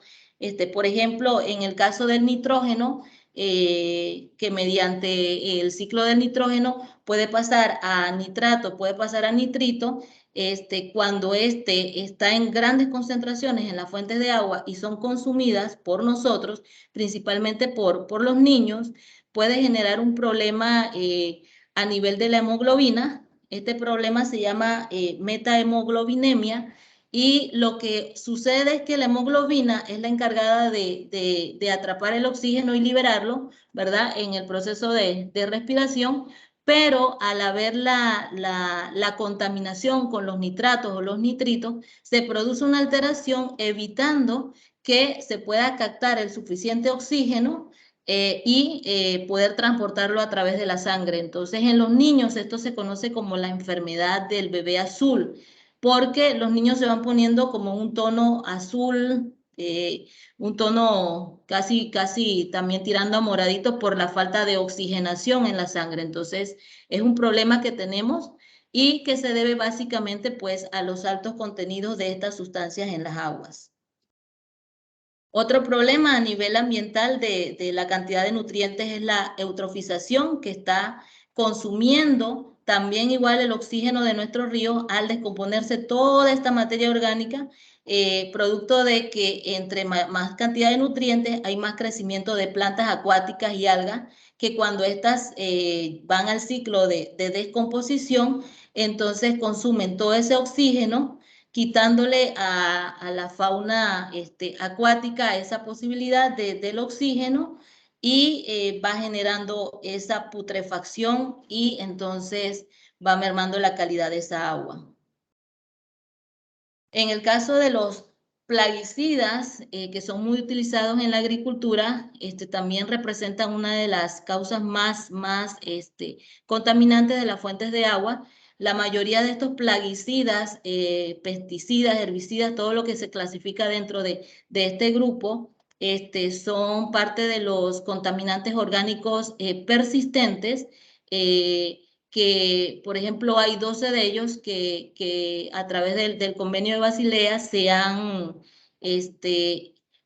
Por ejemplo, en el caso del nitrógeno, que mediante el ciclo del nitrógeno puede pasar a nitrato, puede pasar a nitrito, cuando está en grandes concentraciones en las fuentes de agua y son consumidas por nosotros, principalmente por los niños, puede generar un problema a nivel de la hemoglobina. Este problema se llama metahemoglobinemia, y lo que sucede es que la hemoglobina es la encargada de atrapar el oxígeno y liberarlo, ¿verdad? En el proceso de respiración, pero al haber la contaminación con los nitratos o los nitritos, se produce una alteración evitando que se pueda captar el suficiente oxígeno y poder transportarlo a través de la sangre. Entonces, en los niños esto se conoce como la enfermedad del bebé azul, porque los niños se van poniendo como un tono azul, un tono casi también tirando a moradito por la falta de oxigenación en la sangre. Entonces, es un problema que tenemos y que se debe básicamente pues a los altos contenidos de estas sustancias en las aguas. Otro problema a nivel ambiental de la cantidad de nutrientes es la eutrofización, que está consumiendo también igual el oxígeno de nuestros ríos al descomponerse toda esta materia orgánica, producto de que entre más cantidad de nutrientes hay más crecimiento de plantas acuáticas y algas, que cuando estas van al ciclo de descomposición, entonces consumen todo ese oxígeno, quitándole a la fauna acuática esa posibilidad del oxígeno, y va generando esa putrefacción y entonces va mermando la calidad de esa agua. En el caso de los plaguicidas, que son muy utilizados en la agricultura, también representan una de las causas más contaminantes de las fuentes de agua. La mayoría de estos plaguicidas, pesticidas, herbicidas, todo lo que se clasifica dentro de este grupo, son parte de los contaminantes orgánicos persistentes, que, por ejemplo, hay 12 de ellos que a través del convenio de Basilea se han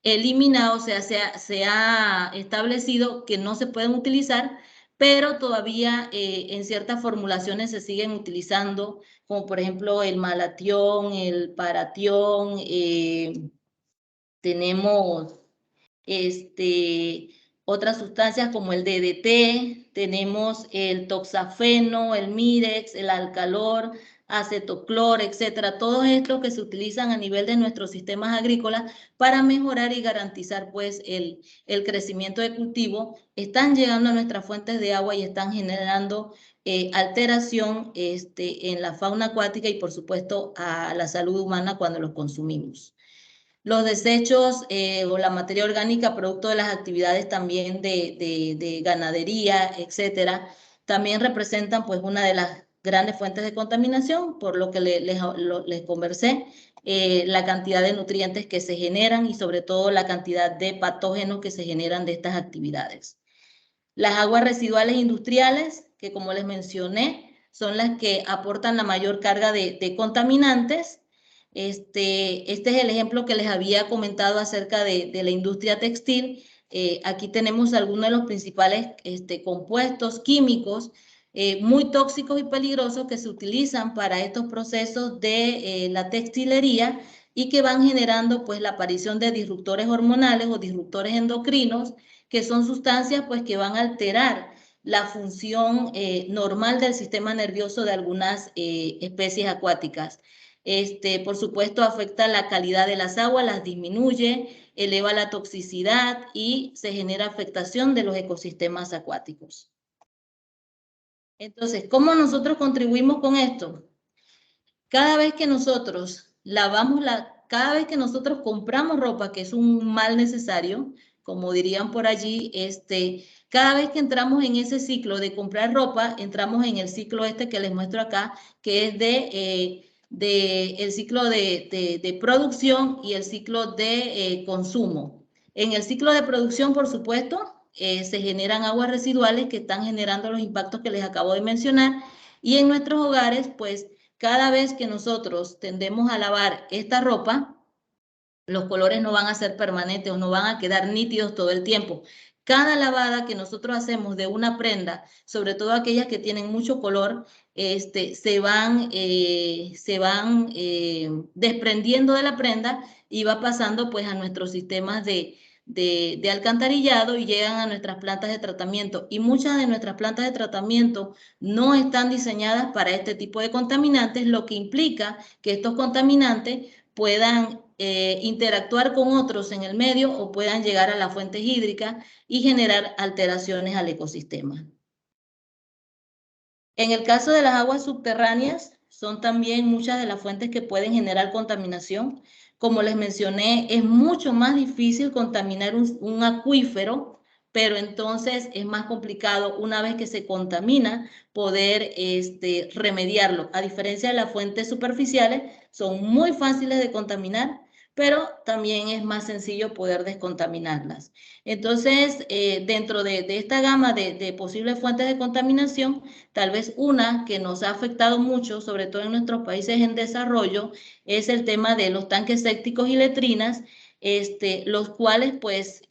eliminado, o sea, se ha establecido que no se pueden utilizar, pero todavía en ciertas formulaciones se siguen utilizando, como por ejemplo el malatión, el paratión, tenemos otras sustancias como el DDT, tenemos el toxafeno, el mirex, el alcalor, acetoclor, etcétera, todos estos que se utilizan a nivel de nuestros sistemas agrícolas para mejorar y garantizar pues el crecimiento de cultivo, están llegando a nuestras fuentes de agua y están generando alteración en la fauna acuática y por supuesto a la salud humana cuando los consumimos. Los desechos o la materia orgánica producto de las actividades también de ganadería, etcétera, también representan pues una de las grandes fuentes de contaminación, por lo que les conversé, la cantidad de nutrientes que se generan y sobre todo la cantidad de patógenos que se generan de estas actividades. Las aguas residuales industriales, que como les mencioné, son las que aportan la mayor carga de contaminantes. Este es el ejemplo que les había comentado acerca de la industria textil. Aquí tenemos algunos de los principales compuestos químicos muy tóxicos y peligrosos que se utilizan para estos procesos de la textilería y que van generando pues la aparición de disruptores hormonales o disruptores endocrinos, que son sustancias pues que van a alterar la función normal del sistema nervioso de algunas especies acuáticas. Por supuesto, afecta la calidad de las aguas, las disminuye, eleva la toxicidad y se genera afectación de los ecosistemas acuáticos. Entonces, ¿cómo nosotros contribuimos con esto? Cada vez que nosotros cada vez que nosotros compramos ropa, que es un mal necesario, como dirían por allí, cada vez que entramos en ese ciclo de comprar ropa, entramos en el ciclo que les muestro acá, que es el ciclo de producción y el ciclo de consumo. En el ciclo de producción, por supuesto, se generan aguas residuales que están generando los impactos que les acabo de mencionar, y en nuestros hogares, pues, cada vez que nosotros tendemos a lavar esta ropa, los colores no van a ser permanentes o no van a quedar nítidos todo el tiempo. Cada lavada que nosotros hacemos de una prenda, sobre todo aquellas que tienen mucho color, se van desprendiendo de la prenda y va pasando pues a nuestros sistemas de alcantarillado y llegan a nuestras plantas de tratamiento. Y muchas de nuestras plantas de tratamiento no están diseñadas para este tipo de contaminantes, lo que implica que estos contaminantes puedan interactuar con otros en el medio o puedan llegar a las fuentes hídricas y generar alteraciones al ecosistema. En el caso de las aguas subterráneas, son también muchas de las fuentes que pueden generar contaminación. Como les mencioné, es mucho más difícil contaminar un acuífero, pero entonces es más complicado una vez que se contamina poder remediarlo. A diferencia de las fuentes superficiales, son muy fáciles de contaminar, pero también es más sencillo poder descontaminarlas. Entonces, dentro de esta gama de posibles fuentes de contaminación, tal vez una que nos ha afectado mucho, sobre todo en nuestros países en desarrollo, es el tema de los tanques sépticos y letrinas, los cuales, pues,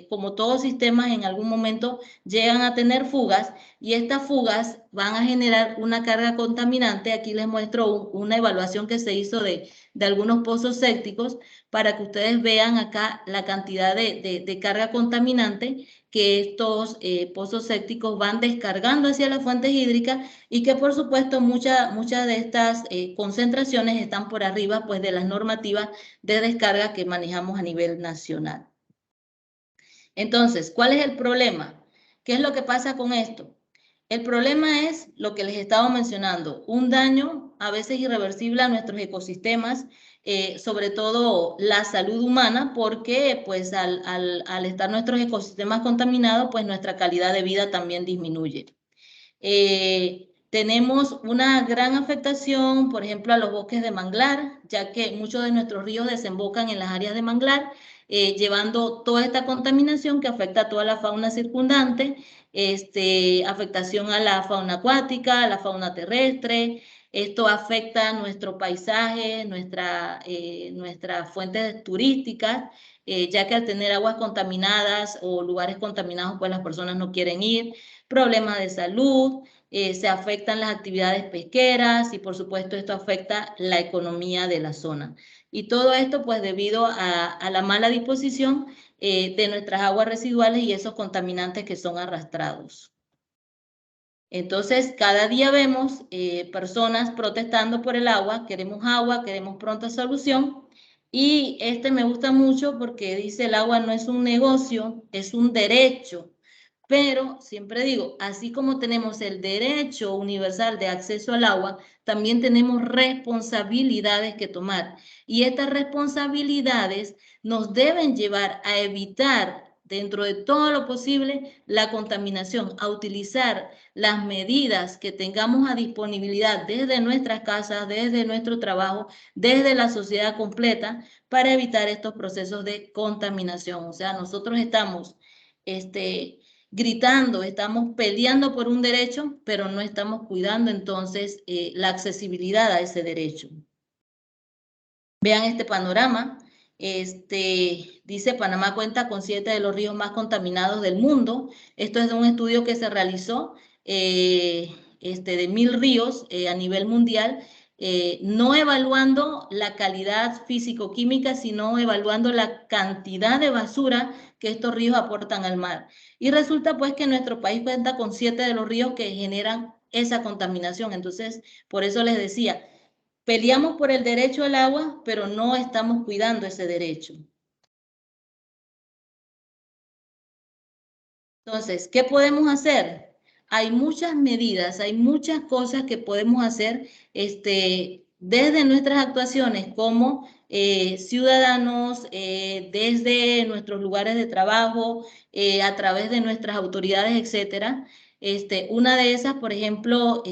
como todos sistemas, en algún momento llegan a tener fugas y estas fugas van a generar una carga contaminante. Aquí les muestro una evaluación que se hizo de algunos pozos sépticos para que ustedes vean acá la cantidad de carga contaminante que estos pozos sépticos van descargando hacia las fuentes hídricas y que por supuesto muchas de estas concentraciones están por arriba pues de las normativas de descarga que manejamos a nivel nacional. Entonces, ¿cuál es el problema? ¿Qué es lo que pasa con esto? El problema es lo que les estaba mencionando, un daño a veces irreversible a nuestros ecosistemas, sobre todo la salud humana, porque pues al estar nuestros ecosistemas contaminados, pues nuestra calidad de vida también disminuye. Tenemos una gran afectación, por ejemplo, a los bosques de manglar, ya que muchos de nuestros ríos desembocan en las áreas de manglar, llevando toda esta contaminación que afecta a toda la fauna circundante, afectación a la fauna acuática, a la fauna terrestre. Esto afecta nuestro paisaje, nuestras fuentes turísticas, ya que al tener aguas contaminadas o lugares contaminados, pues las personas no quieren ir. Problemas de salud, se afectan las actividades pesqueras y por supuesto esto afecta la economía de la zona. Y todo esto pues debido a la mala disposición de nuestras aguas residuales y esos contaminantes que son arrastrados. Entonces, cada día vemos personas protestando por el agua, queremos pronta solución. Y me gusta mucho porque dice el agua no es un negocio, es un derecho. Pero siempre digo, así como tenemos el derecho universal de acceso al agua, también tenemos responsabilidades que tomar. Y estas responsabilidades nos deben llevar a evitar, dentro de todo lo posible, la contaminación, a utilizar las medidas que tengamos a disponibilidad desde nuestras casas, desde nuestro trabajo, desde la sociedad completa, para evitar estos procesos de contaminación. O sea, nosotros estamos gritando, estamos peleando por un derecho, pero no estamos cuidando entonces la accesibilidad a ese derecho. Vean este panorama. Dice Panamá cuenta con 7 de los ríos más contaminados del mundo. Esto es de un estudio que se realizó de 1000 ríos a nivel mundial, no evaluando la calidad físico-química, sino evaluando la cantidad de basura que estos ríos aportan al mar. Y resulta pues que nuestro país cuenta con 7 de los ríos que generan esa contaminación. Entonces, por eso les decía, peleamos por el derecho al agua, pero no estamos cuidando ese derecho. Entonces, ¿qué podemos hacer? Hay muchas medidas, hay muchas cosas que podemos hacer desde nuestras actuaciones como ciudadanos, desde nuestros lugares de trabajo, a través de nuestras autoridades, etcétera. Una de esas, por ejemplo,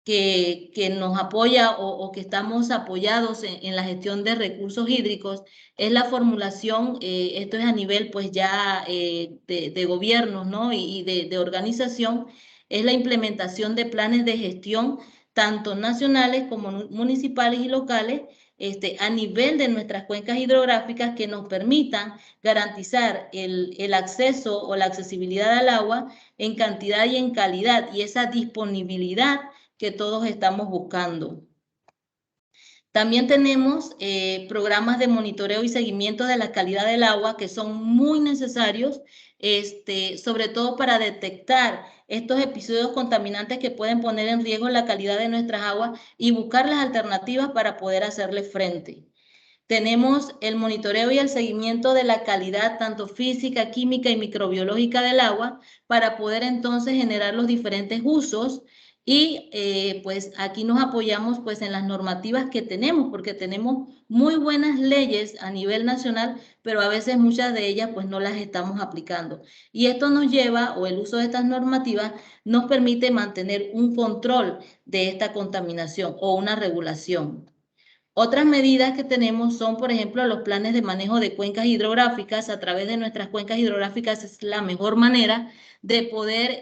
que nos apoya o que estamos apoyados en la gestión de recursos hídricos es la formulación, esto es a nivel pues ya de gobiernos, ¿no? Y de organización, es la implementación de planes de gestión tanto nacionales como municipales y locales, a nivel de nuestras cuencas hidrográficas que nos permitan garantizar el acceso o la accesibilidad al agua en cantidad y en calidad, y esa disponibilidad que todos estamos buscando. También tenemos programas de monitoreo y seguimiento de la calidad del agua que son muy necesarios, sobre todo para detectar estos episodios contaminantes que pueden poner en riesgo la calidad de nuestras aguas y buscar las alternativas para poder hacerle frente. Tenemos el monitoreo y el seguimiento de la calidad tanto física, química y microbiológica del agua para poder entonces generar los diferentes usos y pues aquí nos apoyamos pues en las normativas que tenemos porque tenemos muy buenas leyes a nivel nacional, pero a veces muchas de ellas pues no las estamos aplicando. Y esto nos lleva, o el uso de estas normativas, nos permite mantener un control de esta contaminación o una regulación. Otras medidas que tenemos son, por ejemplo, los planes de manejo de cuencas hidrográficas. A través de nuestras cuencas hidrográficas es la mejor manera de poder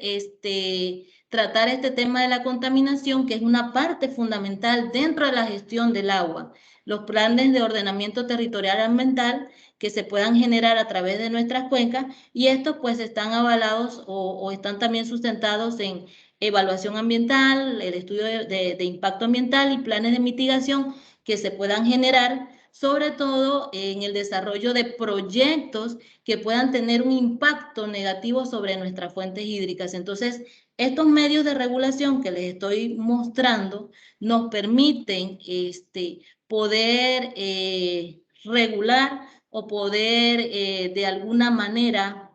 tratar este tema de la contaminación, que es una parte fundamental dentro de la gestión del agua. Los planes de ordenamiento territorial ambiental que se puedan generar a través de nuestras cuencas, y estos pues están avalados o están también sustentados en evaluación ambiental, el estudio de impacto ambiental y planes de mitigación que se puedan generar, sobre todo en el desarrollo de proyectos que puedan tener un impacto negativo sobre nuestras fuentes hídricas. Entonces, estos medios de regulación que les estoy mostrando nos permiten poder regular o poder de alguna manera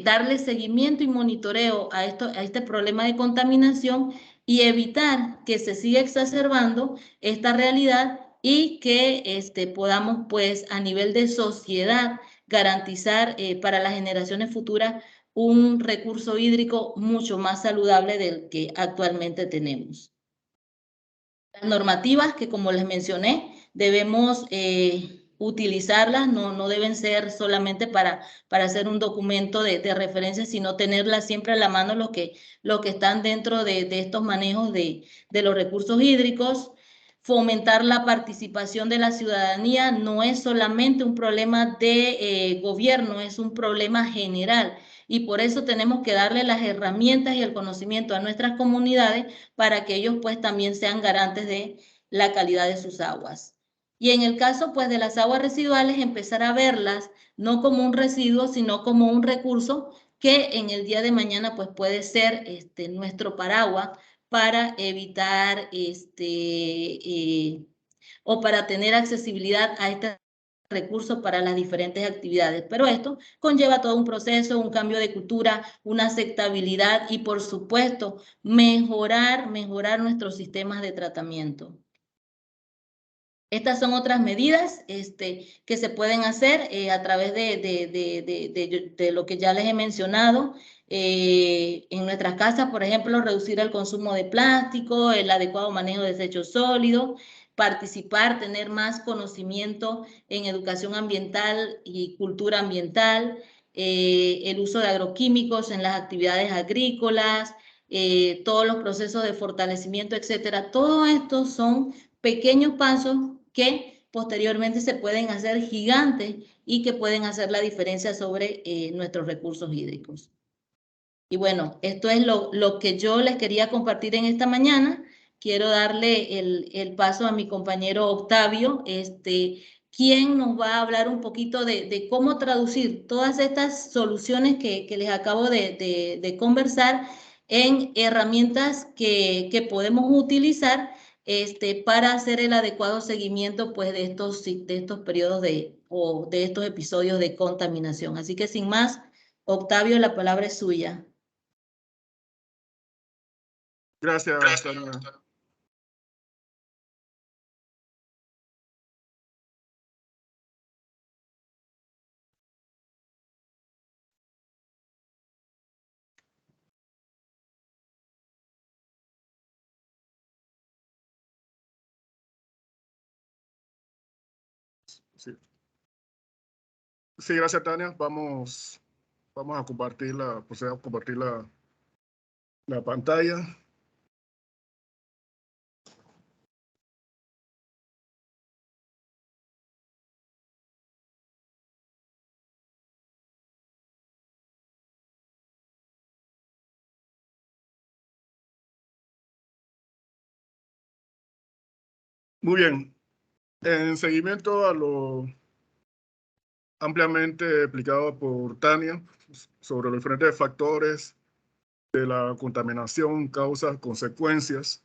darle seguimiento y monitoreo a este problema de contaminación y evitar que se siga exacerbando esta realidad y que podamos, pues, a nivel de sociedad, garantizar para las generaciones futuras un recurso hídrico mucho más saludable del que actualmente tenemos. Las normativas que, como les mencioné, debemos utilizarlas, no deben ser solamente para hacer un documento de referencia, sino tenerlas siempre a la mano lo que están dentro de estos manejos de los recursos hídricos. Fomentar la participación de la ciudadanía no es solamente un problema de gobierno, es un problema general. Y por eso tenemos que darle las herramientas y el conocimiento a nuestras comunidades para que ellos pues también sean garantes de la calidad de sus aguas. Y en el caso pues de las aguas residuales, empezar a verlas no como un residuo, sino como un recurso que en el día de mañana pues puede ser nuestro paraguas para evitar o para tener accesibilidad a este recursos para las diferentes actividades. Pero esto conlleva todo un proceso, un cambio de cultura, una aceptabilidad y, por supuesto, mejorar nuestros sistemas de tratamiento. Estas son otras medidas que se pueden hacer a través de lo que ya les he mencionado. En nuestras casas, por ejemplo, reducir el consumo de plástico, el adecuado manejo de desechos sólidos, participar, tener más conocimiento en educación ambiental y cultura ambiental, el uso de agroquímicos en las actividades agrícolas, todos los procesos de fortalecimiento, etcétera. Todo esto son pequeños pasos que posteriormente se pueden hacer gigantes y que pueden hacer la diferencia sobre nuestros recursos hídricos. Y bueno, esto es lo que yo les quería compartir en esta mañana. Quiero darle el paso a mi compañero Octavio, quien nos va a hablar un poquito de cómo traducir todas estas soluciones que les acabo de conversar en herramientas que podemos utilizar para hacer el adecuado seguimiento pues, de estos periodos o de estos episodios de contaminación. Así que sin más, Octavio, la palabra es suya. Gracias, Tania. Sí, gracias, Tania. Vamos a compartir proceder a compartir la pantalla. Muy bien. En seguimiento a lo ampliamente explicado por Tania sobre los diferentes factores de la contaminación, causas, consecuencias,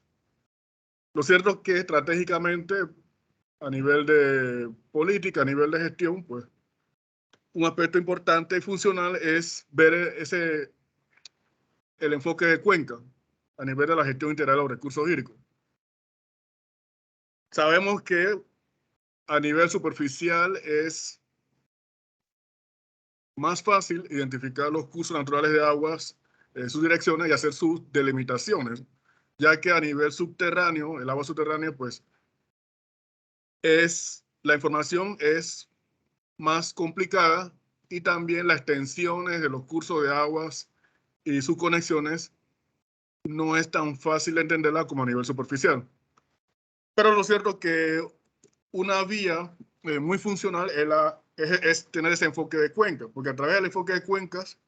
lo cierto es que estratégicamente, a nivel de política, a nivel de gestión, pues un aspecto importante y funcional es ver el enfoque de cuenca a nivel de la gestión integral de los recursos hídricos. Sabemos que a nivel superficial es más fácil identificar los cursos naturales de aguas, sus direcciones y hacer sus delimitaciones, ya que a nivel subterráneo, el agua subterránea, pues la información es más complicada y también las extensiones de los cursos de aguas y sus conexiones no es tan fácil de entenderla como a nivel superficial. Pero lo cierto es que una vía muy funcional es tener ese enfoque de cuenca, porque a través del enfoque de cuencas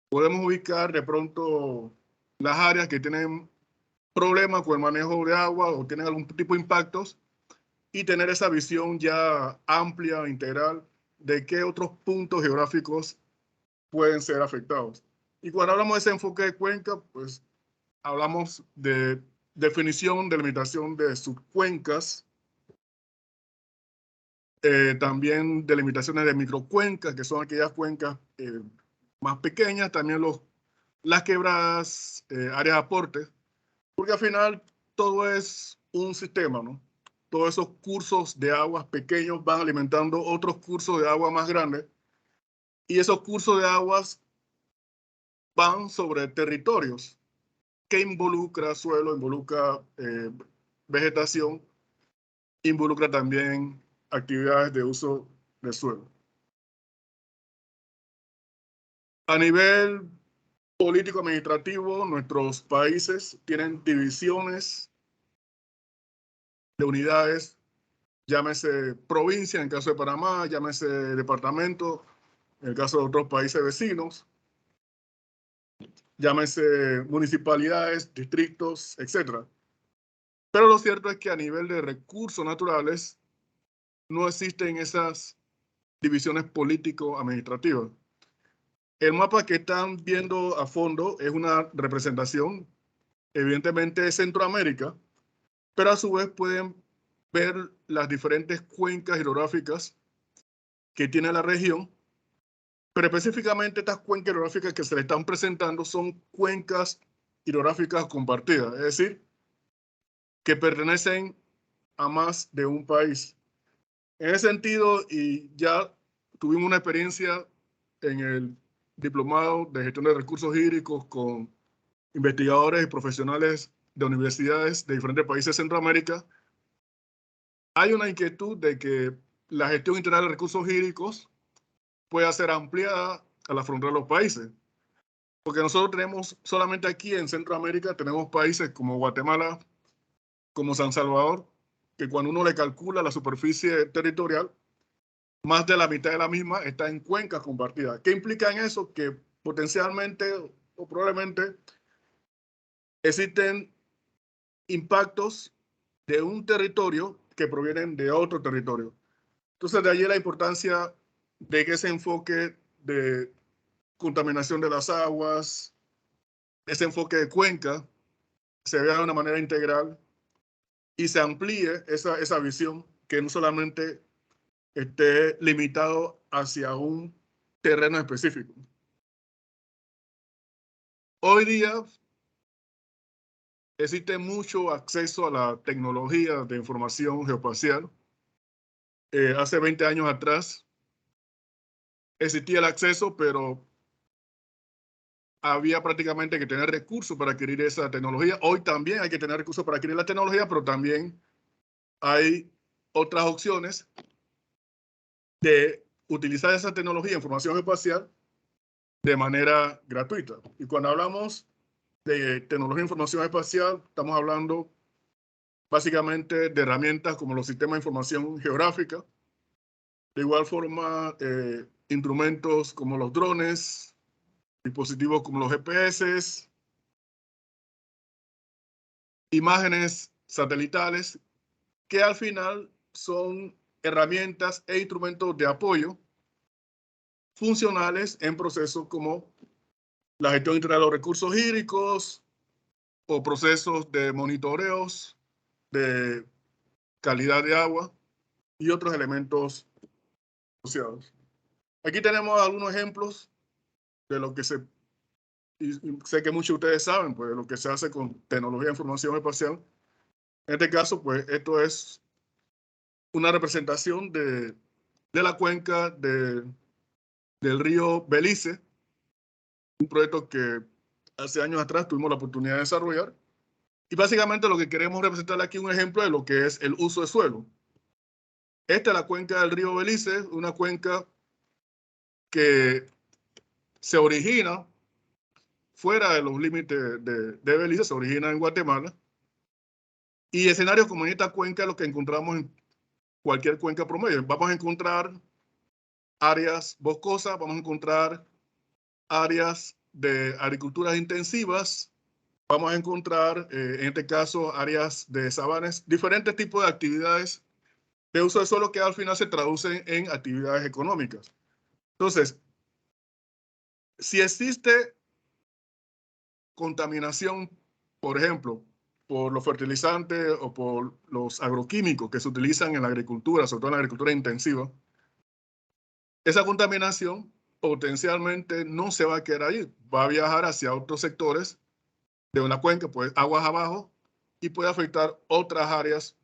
podemos ubicar de pronto las áreas que tienen problemas con el manejo de agua o tienen algún tipo de impactos y tener esa visión ya amplia, integral, de qué otros puntos geográficos pueden ser afectados. Y cuando hablamos de ese enfoque de cuenca, pues hablamos de definición, delimitación de subcuencas, también delimitaciones de microcuencas, que son aquellas cuencas más pequeñas, también las quebradas, áreas de aporte, porque al final todo es un sistema, ¿no? Todos esos cursos de aguas pequeños van alimentando otros cursos de agua más grandes y esos cursos de aguas van sobre territorios que involucra suelo, involucra vegetación, involucra también actividades de uso de suelo. A nivel político-administrativo, nuestros países tienen divisiones de unidades, llámese provincia en el caso de Panamá, llámese departamento en el caso de otros países vecinos, llámese municipalidades, distritos, etc. Pero lo cierto es que a nivel de recursos naturales no existen esas divisiones político-administrativas. El mapa que están viendo a fondo es una representación, evidentemente, de Centroamérica, pero a su vez pueden ver las diferentes cuencas hidrográficas que tiene la región, pero específicamente estas cuencas hidrográficas que se le están presentando son cuencas hidrográficas compartidas, es decir, que pertenecen a más de un país. En ese sentido, y ya tuvimos una experiencia en el diplomado de gestión de recursos hídricos con investigadores y profesionales de universidades de diferentes países de Centroamérica, hay una inquietud de que la gestión integral de recursos hídricos pueda ser ampliada a la frontera de los países. Porque nosotros tenemos solamente aquí en Centroamérica, tenemos países como Guatemala, como San Salvador, que cuando uno le calcula la superficie territorial, más de la mitad de la misma está en cuencas compartidas. ¿Qué implica en eso? Que potencialmente o probablemente existen impactos de un territorio que provienen de otro territorio. Entonces, de allí la importancia de que ese enfoque de contaminación de las aguas, ese enfoque de cuenca, se vea de una manera integral y se amplíe esa visión, que no solamente esté limitado hacia un terreno específico. Hoy día existe mucho acceso a la tecnología de información geoespacial. Hace 20 años atrás existía el acceso, pero había prácticamente que tener recursos para adquirir esa tecnología. Hoy también hay que tener recursos para adquirir la tecnología, pero también hay otras opciones de utilizar esa tecnología de información espacial de manera gratuita. Y cuando hablamos de tecnología de información espacial, estamos hablando básicamente de herramientas como los sistemas de información geográfica, de igual forma instrumentos como los drones, dispositivos como los GPS, imágenes satelitales que al final son herramientas e instrumentos de apoyo funcionales en procesos como la gestión integral de los recursos hídricos o procesos de monitoreos de calidad de agua y otros elementos asociados. Aquí tenemos algunos ejemplos de lo que y sé que muchos de ustedes saben, pues, de lo que se hace con tecnología de información espacial. En este caso, pues, esto es una representación de la cuenca del río Belice, un proyecto que hace años atrás tuvimos la oportunidad de desarrollar. Y básicamente lo que queremos representar aquí un ejemplo de lo que es el uso de suelo. Esta es la cuenca del río Belice, una cuenca que se origina fuera de los límites de Belice, se origina en Guatemala. Y escenarios como en esta cuenca es lo que encontramos en cualquier cuenca promedio. Vamos a encontrar áreas boscosas, vamos a encontrar áreas de agriculturas intensivas, vamos a encontrar, en este caso, áreas de sabanas, diferentes tipos de actividades de uso de suelo que al final se traducen en actividades económicas. Entonces, si existe contaminación, por ejemplo, por los fertilizantes o por los agroquímicos que se utilizan en la agricultura, sobre todo en la agricultura intensiva, esa contaminación potencialmente no se va a quedar ahí, va a viajar hacia otros sectores de una cuenca, pues aguas abajo, y puede afectar otras áreas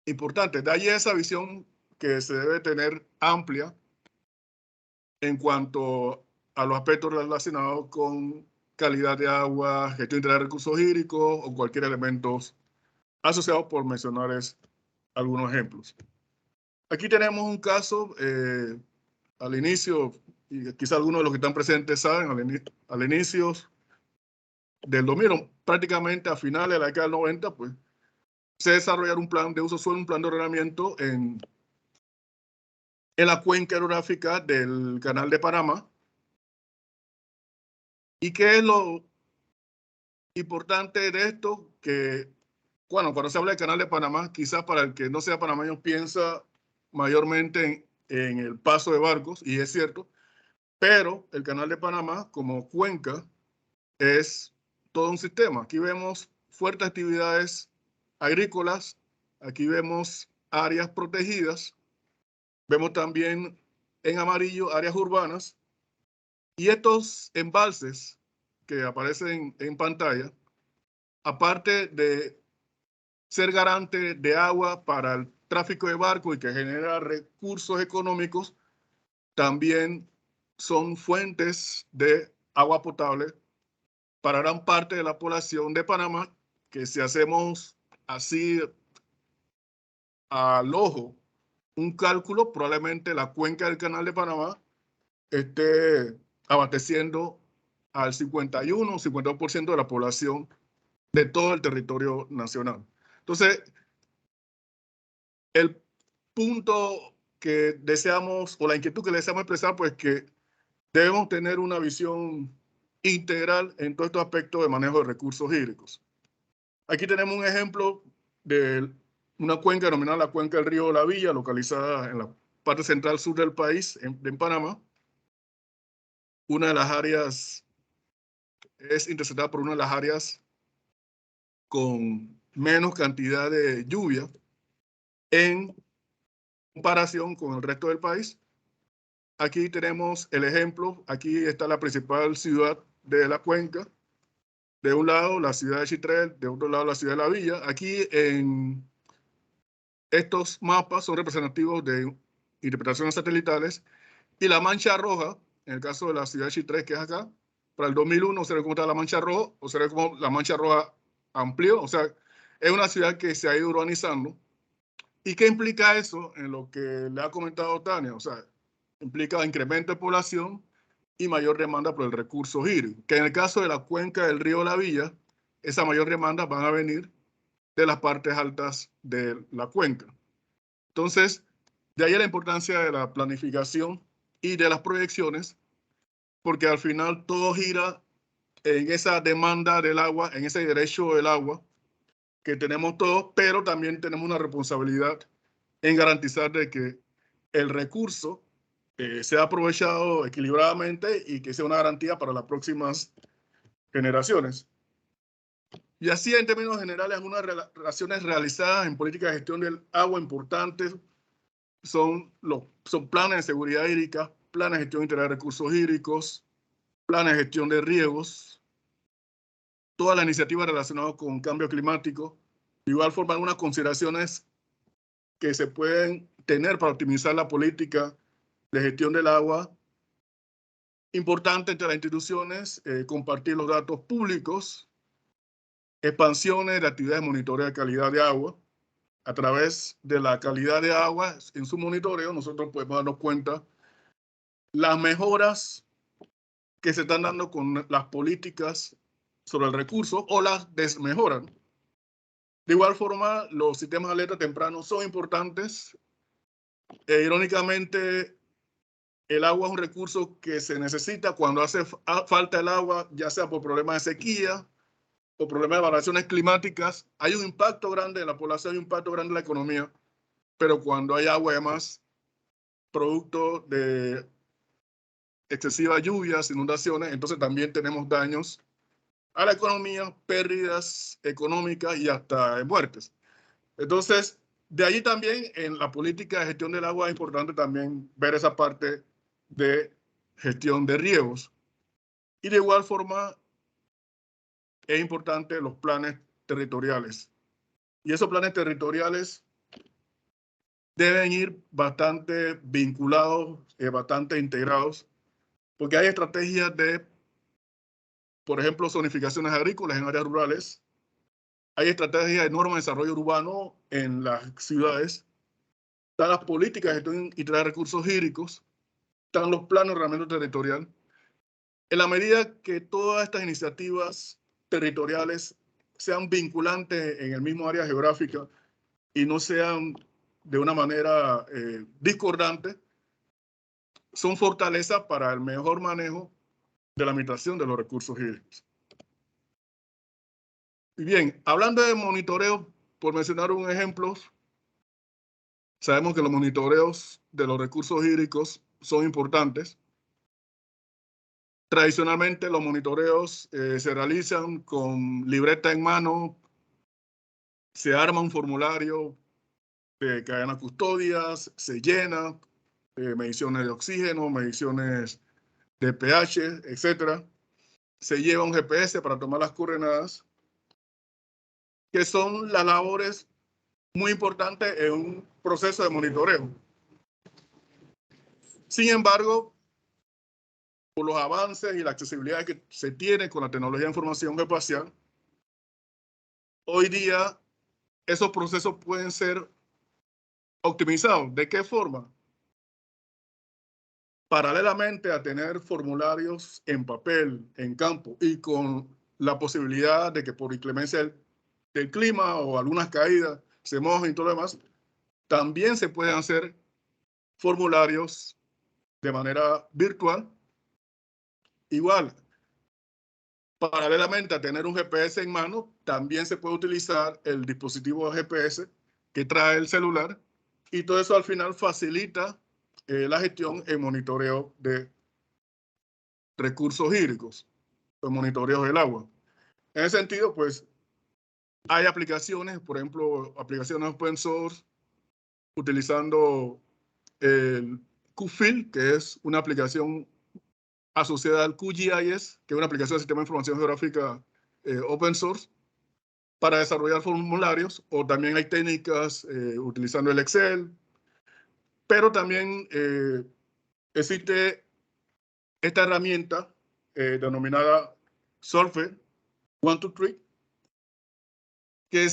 importantes. De ahí esa visión que se debe tener amplia en cuanto a los aspectos relacionados con calidad de agua, gestión integral de recursos hídricos o cualquier elemento asociado, por mencionarles algunos ejemplos. Aquí tenemos un caso al inicio, y quizá algunos de los que están presentes saben, al inicio del 2000, prácticamente a finales de la década del 90, pues se desarrollaron un plan de uso suelo, un plan de ordenamiento en la cuenca hidrográfica del Canal de Panamá. ¿Y qué es lo importante de esto? Que, bueno, cuando se habla del Canal de Panamá, quizás para el que no sea panameño piensa mayormente en el paso de barcos, y es cierto, pero el Canal de Panamá como cuenca es todo un sistema. Aquí vemos fuertes actividades agrícolas, aquí vemos áreas protegidas, vemos también en amarillo áreas urbanas, y estos embalses que aparecen en pantalla, aparte de ser garante de agua para el tráfico de barcos y que genera recursos económicos, también son fuentes de agua potable para gran parte de la población de Panamá, que si hacemos así al ojo un cálculo, probablemente la cuenca del Canal de Panamá esté abasteciendo al 51 o 52% de la población de todo el territorio nacional. Entonces, el punto que deseamos, o la inquietud que deseamos expresar, pues que debemos tener una visión integral en todos estos aspectos de manejo de recursos hídricos. Aquí tenemos un ejemplo de una cuenca denominada la cuenca del río La Villa, localizada en la parte central sur del país, en Panamá. Una de las áreas es interceptada por una de las áreas con menos cantidad de lluvia en comparación con el resto del país. Aquí tenemos el ejemplo, aquí está la principal ciudad de la cuenca. De un lado la ciudad de Chitrel, de otro lado la ciudad de La Villa. Aquí en estos mapas son representativos de interpretaciones satelitales, y la mancha roja, en el caso de la ciudad de Chitrel, que es acá, para el 2001 se ve cómo está la mancha roja, o se ve cómo la mancha roja amplió, o sea, es una ciudad que se ha ido urbanizando. ¿Y qué implica eso en lo que le ha comentado Tania? O sea, implica incremento de población y mayor demanda por el recurso hídrico, que en el caso de la cuenca del río La Villa, esa mayor demanda van a venir de las partes altas de la cuenca. Entonces, de ahí la importancia de la planificación y de las proyecciones, porque al final todo gira en esa demanda del agua, en ese derecho del agua, que tenemos todos, pero también tenemos una responsabilidad en garantizar de que el recurso sea aprovechado equilibradamente y que sea una garantía para las próximas generaciones. Y así, en términos generales, algunas relaciones realizadas en política de gestión del agua importantes son planes de seguridad hídrica, planes de gestión integral de recursos hídricos, planes de gestión de riegos, todas las iniciativas relacionadas con cambio climático. De igual forma, algunas consideraciones que se pueden tener para optimizar la política de gestión del agua. Importante entre las instituciones, compartir los datos públicos, expansiones de actividades de monitoreo de calidad de agua. A través de la calidad de agua en su monitoreo, nosotros podemos darnos cuenta las mejoras que se están dando con las políticas sobre el recurso o las desmejoran. De igual forma, los sistemas de alerta temprano son importantes. Irónicamente, el agua es un recurso que se necesita cuando hace falta el agua, ya sea por problemas de sequía o problemas de variaciones climáticas. Hay un impacto grande en la población, hay un impacto grande en la economía, pero cuando hay agua, además, producto de excesivas lluvias, inundaciones, entonces también tenemos daños a la economía, pérdidas económicas y hasta muertes. Entonces, de allí también en la política de gestión del agua es importante también ver esa parte de gestión de riegos. Y de igual forma es importante los planes territoriales. Y esos planes territoriales deben ir bastante vinculados, bastante integrados, porque hay estrategias de, por ejemplo, zonificaciones agrícolas en áreas rurales. Hay estrategias de norma de desarrollo urbano en las ciudades. Están las políticas de gestión integral de recursos hídricos. Están los planes de ordenamiento territorial. En la medida que todas estas iniciativas territoriales sean vinculantes en el mismo área geográfica y no sean de una manera discordante, son fortalezas para el mejor manejo de la administración de los recursos hídricos. Y bien, hablando de monitoreo, por mencionar un ejemplo, sabemos que los monitoreos de los recursos hídricos son importantes. Tradicionalmente los monitoreos se realizan con libreta en mano, se arma un formulario de cadena custodias, se llena, mediciones de oxígeno, mediciones de pH, etc. Se lleva un GPS para tomar las coordenadas, que son las labores muy importantes en un proceso de monitoreo. Sin embargo, por los avances y la accesibilidad que se tiene con la tecnología de información geoespacial, hoy día esos procesos pueden ser optimizados. ¿De qué forma? Paralelamente a tener formularios en papel, en campo, y con la posibilidad de que por inclemencia del clima o algunas caídas se mojen y todo lo demás, también se pueden hacer formularios de manera virtual. Igual, paralelamente a tener un GPS en mano, también se puede utilizar el dispositivo GPS que trae el celular, y todo eso al final facilita la gestión en monitoreo de recursos hídricos, el monitoreo del agua. En ese sentido, pues, hay aplicaciones, por ejemplo, aplicaciones open source, utilizando el QFIL, que es una aplicación asociada al QGIS, que es una aplicación de Sistema de Información Geográfica open source, para desarrollar formularios, o también hay técnicas utilizando el Excel, pero también existe esta herramienta denominada Solve 1, 2, 3, que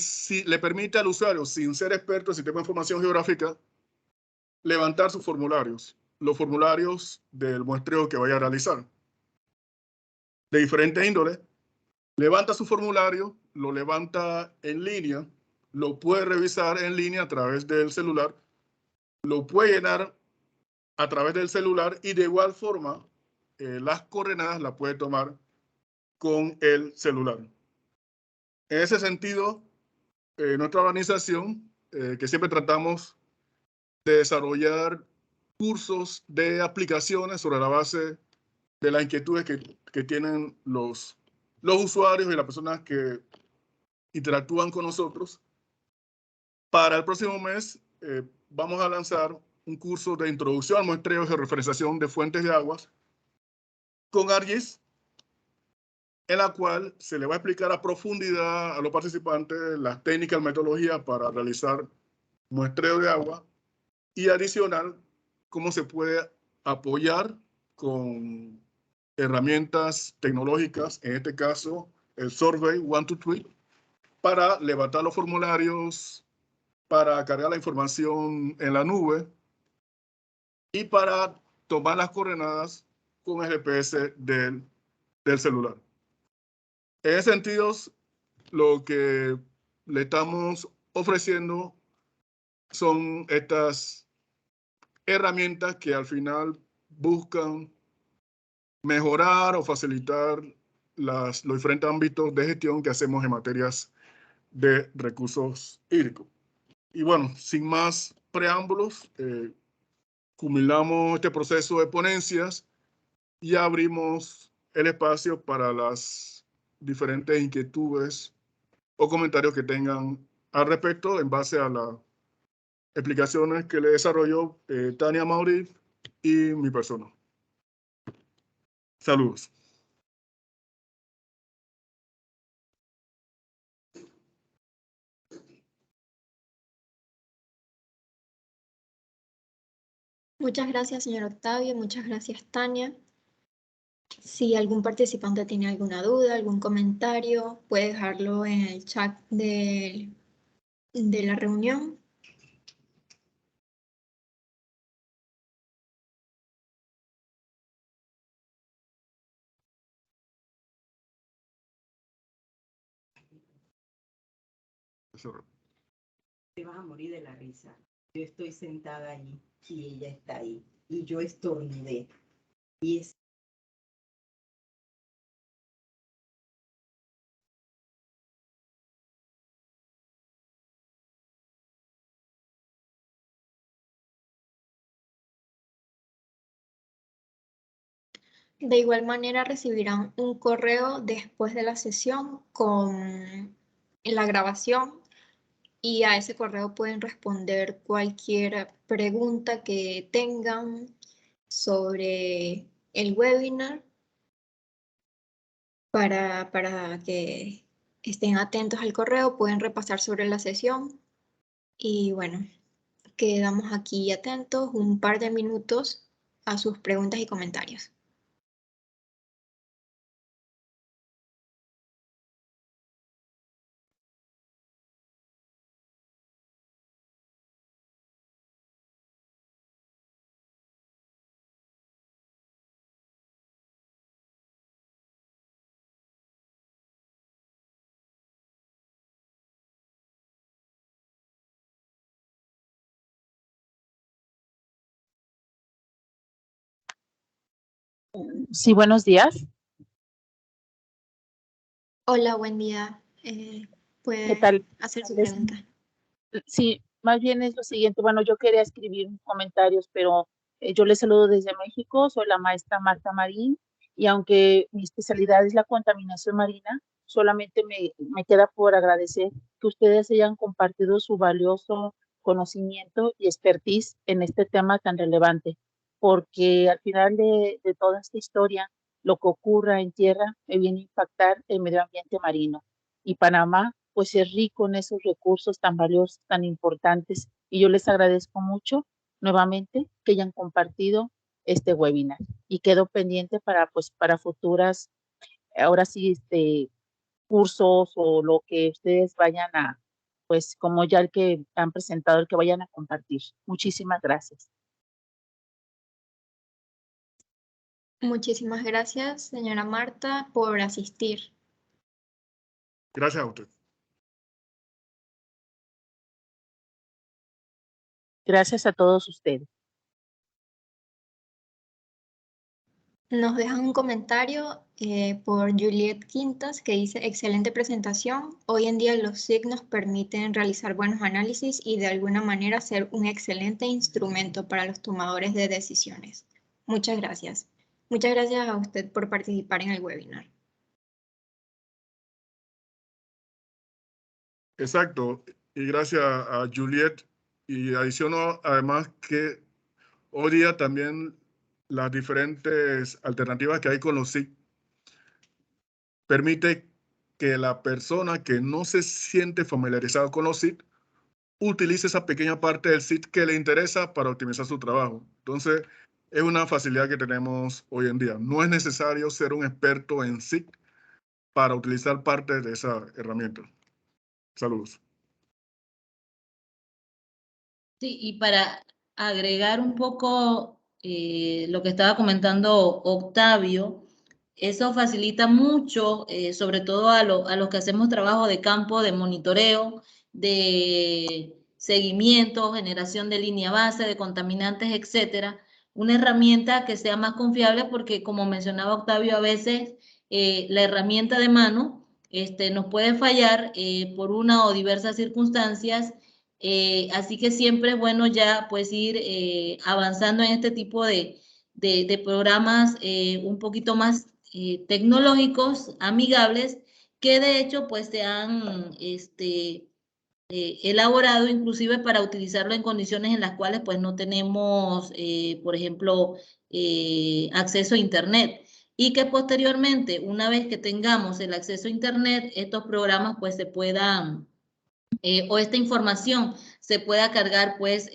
le permite al usuario, sin ser experto en Sistema de Información Geográfica, levantar sus formularios, los formularios del muestreo que vaya a realizar, de diferentes índoles. Levanta su formulario, lo levanta en línea, lo puede revisar en línea a través del celular, lo puede llenar a través del celular, y de igual forma las coordenadas las puede tomar con el celular. En ese sentido, nuestra organización, que siempre tratamos de desarrollar cursos de aplicaciones sobre la base de las inquietudes que tienen los usuarios y las personas que interactúan con nosotros. Para el próximo mes vamos a lanzar un curso de introducción al muestreo y georreferenciación de fuentes de aguas con ArcGIS, en la cual se le va a explicar a profundidad a los participantes las técnicas, metodologías para realizar muestreo de agua y adicional cómo se puede apoyar con herramientas tecnológicas, en este caso el Survey 123, para levantar los formularios, para cargar la información en la nube y para tomar las coordenadas con el GPS del celular. En ese sentido, lo que le estamos ofreciendo son estas herramientas que al final buscan mejorar o facilitar los diferentes ámbitos de gestión que hacemos en materias de recursos hídricos. Y bueno, sin más preámbulos, culminamos este proceso de ponencias y abrimos el espacio para las diferentes inquietudes o comentarios que tengan al respecto en base a las explicaciones que le desarrolló Tania Mauri y mi persona. Saludos. Muchas gracias, señor Octavio. Muchas gracias, Tania. Si algún participante tiene alguna duda, algún comentario, puede dejarlo en el chat de la reunión. Te vas a morir de la risa. Yo estoy sentada allí y ella está ahí. Y yo estornudé. Y es De igual manera recibirán un correo después de la sesión con la grabación y a ese correo pueden responder cualquier pregunta que tengan sobre el webinar para que estén atentos al correo, pueden repasar sobre la sesión y bueno, quedamos aquí atentos un par de minutos a sus preguntas y comentarios. Sí, buenos días. Hola, buen día. ¿Qué Puede tal? hacer su pregunta. Sí, más bien es lo siguiente. Bueno, yo quería escribir comentarios, pero yo les saludo desde México. Soy la maestra Marta Marín y aunque mi especialidad es la contaminación marina, solamente me queda por agradecer que ustedes hayan compartido su valioso conocimiento y expertise en este tema tan relevante, porque al final de toda esta historia, lo que ocurra en tierra me viene a impactar el medio ambiente marino. Y Panamá pues es rico en esos recursos tan valiosos, tan importantes. Y yo les agradezco mucho nuevamente que hayan compartido este webinar y quedo pendiente pues, para futuras, ahora sí, cursos o lo que ustedes vayan pues como ya el que han presentado, el que vayan a compartir. Muchísimas gracias. Muchísimas gracias, señora Marta, por asistir. Gracias a usted. Gracias a todos ustedes. Nos dejan un comentario por Juliet Quintas que dice, excelente presentación. Hoy en día los SIG nos permiten realizar buenos análisis y de alguna manera ser un excelente instrumento para los tomadores de decisiones. Muchas gracias. Muchas gracias a usted por participar en el webinar. Exacto. Y gracias a Juliet. Y adiciono además que hoy día también las diferentes alternativas que hay con los SIG permite que la persona que no se siente familiarizada con los SIG utilice esa pequeña parte del SIG que le interesa para optimizar su trabajo. Entonces, es una facilidad que tenemos hoy en día. No es necesario ser un experto en SIG para utilizar parte de esa herramienta. Saludos. Sí, y para agregar un poco lo que estaba comentando Octavio, eso facilita mucho, sobre todo a los que hacemos trabajo de campo, de monitoreo, de seguimiento, generación de línea base, de contaminantes, etcétera. Una herramienta que sea más confiable porque, como mencionaba Octavio, a veces la herramienta de mano nos puede fallar por una o diversas circunstancias. Así que siempre es bueno ya pues ir avanzando en este tipo de programas un poquito más tecnológicos, amigables, que de hecho pues se han elaborado inclusive para utilizarlo en condiciones en las cuales pues no tenemos, por ejemplo, acceso a Internet. Y que posteriormente, una vez que tengamos el acceso a Internet, estos programas pues se puedan o esta información se pueda cargar pues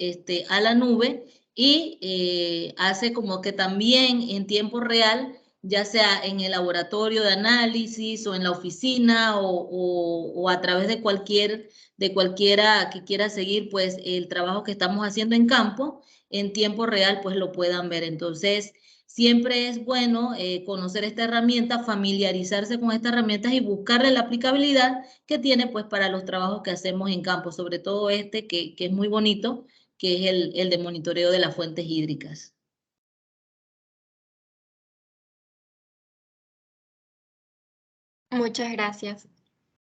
a la nube y hace como que también en tiempo real, ya sea en el laboratorio de análisis o en la oficina o a través de cualquiera que quiera seguir pues el trabajo que estamos haciendo en campo, en tiempo real pues lo puedan ver. Entonces, siempre es bueno conocer esta herramienta, familiarizarse con estas herramientas y buscarle la aplicabilidad que tiene pues para los trabajos que hacemos en campo, sobre todo que es muy bonito, que es el de monitoreo de las fuentes hídricas. Muchas gracias.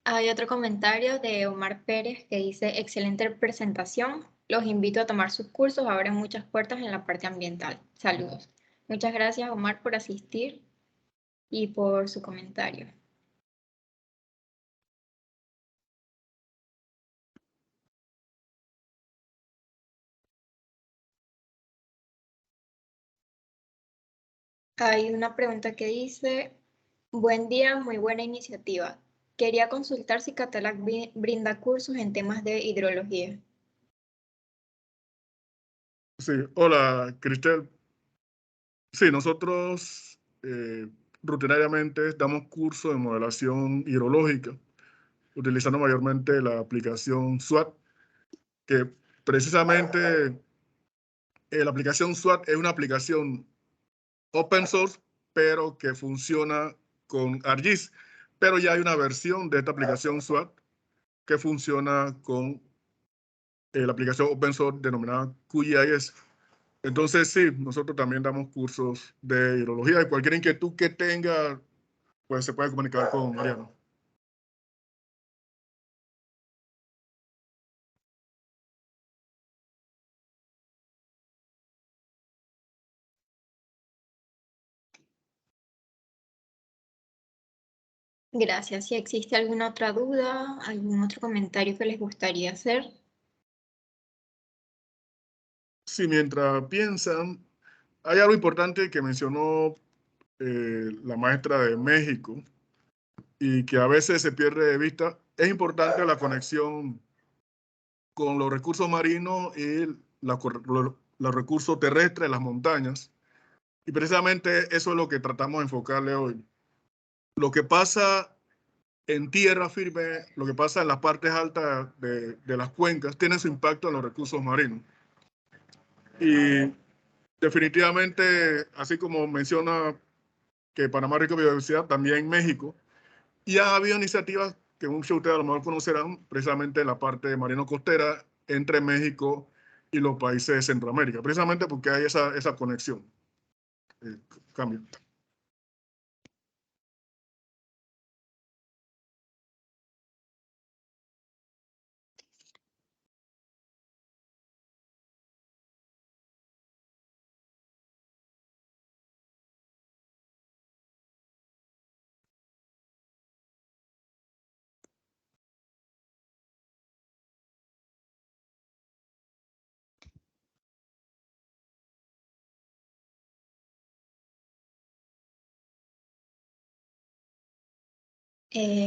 Hay otro comentario de Omar Pérez que dice, excelente presentación. Los invito a tomar sus cursos, abren muchas puertas en la parte ambiental. Saludos. Muchas gracias, Omar, por asistir y por su comentario. Hay una pregunta que dice, buen día, muy buena iniciativa. Quería consultar si Catalac brinda cursos en temas de hidrología. Sí, hola, Cristel. Sí, nosotros rutinariamente damos cursos de modelación hidrológica, utilizando mayormente la aplicación SWAT, que precisamente la aplicación SWAT es una aplicación open source, pero que funciona con ArcGIS. Pero ya hay una versión de esta aplicación SWAT que funciona con la aplicación open source denominada QGIS. Entonces, sí, nosotros también damos cursos de hidrología y cualquier inquietud que tenga, pues se puede comunicar con Mariano. Gracias. Si existe alguna otra duda, algún otro comentario que les gustaría hacer. Sí, mientras piensan, hay algo importante que mencionó la maestra de México y que a veces se pierde de vista. Es importante la conexión con los recursos marinos y los recursos terrestres, las montañas. Y precisamente eso es lo que tratamos de enfocarle hoy. Lo que pasa en tierra firme, lo que pasa en las partes altas de las cuencas, tiene su impacto en los recursos marinos. Y definitivamente, así como menciona que Panamá es rico en biodiversidad, también en México, y ha habido iniciativas que muchos de ustedes a lo mejor conocerán, precisamente en la parte marino-costera entre México y los países de Centroamérica, precisamente porque hay esa conexión. Cambio.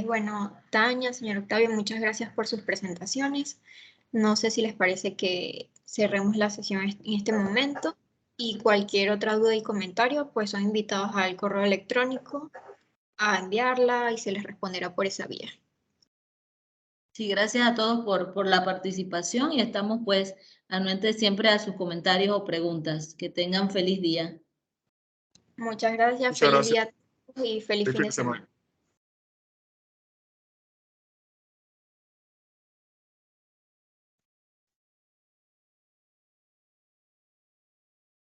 Bueno, Tania, señor Octavio, muchas gracias por sus presentaciones. No sé si les parece que cerremos la sesión en este momento y cualquier otra duda y comentario, pues son invitados al correo electrónico a enviarla y se les responderá por esa vía. Sí, gracias a todos por la participación y estamos pues anuentes siempre a sus comentarios o preguntas. Que tengan feliz día. Muchas gracias, Muchas feliz gracias. día a todos y feliz fin de semana.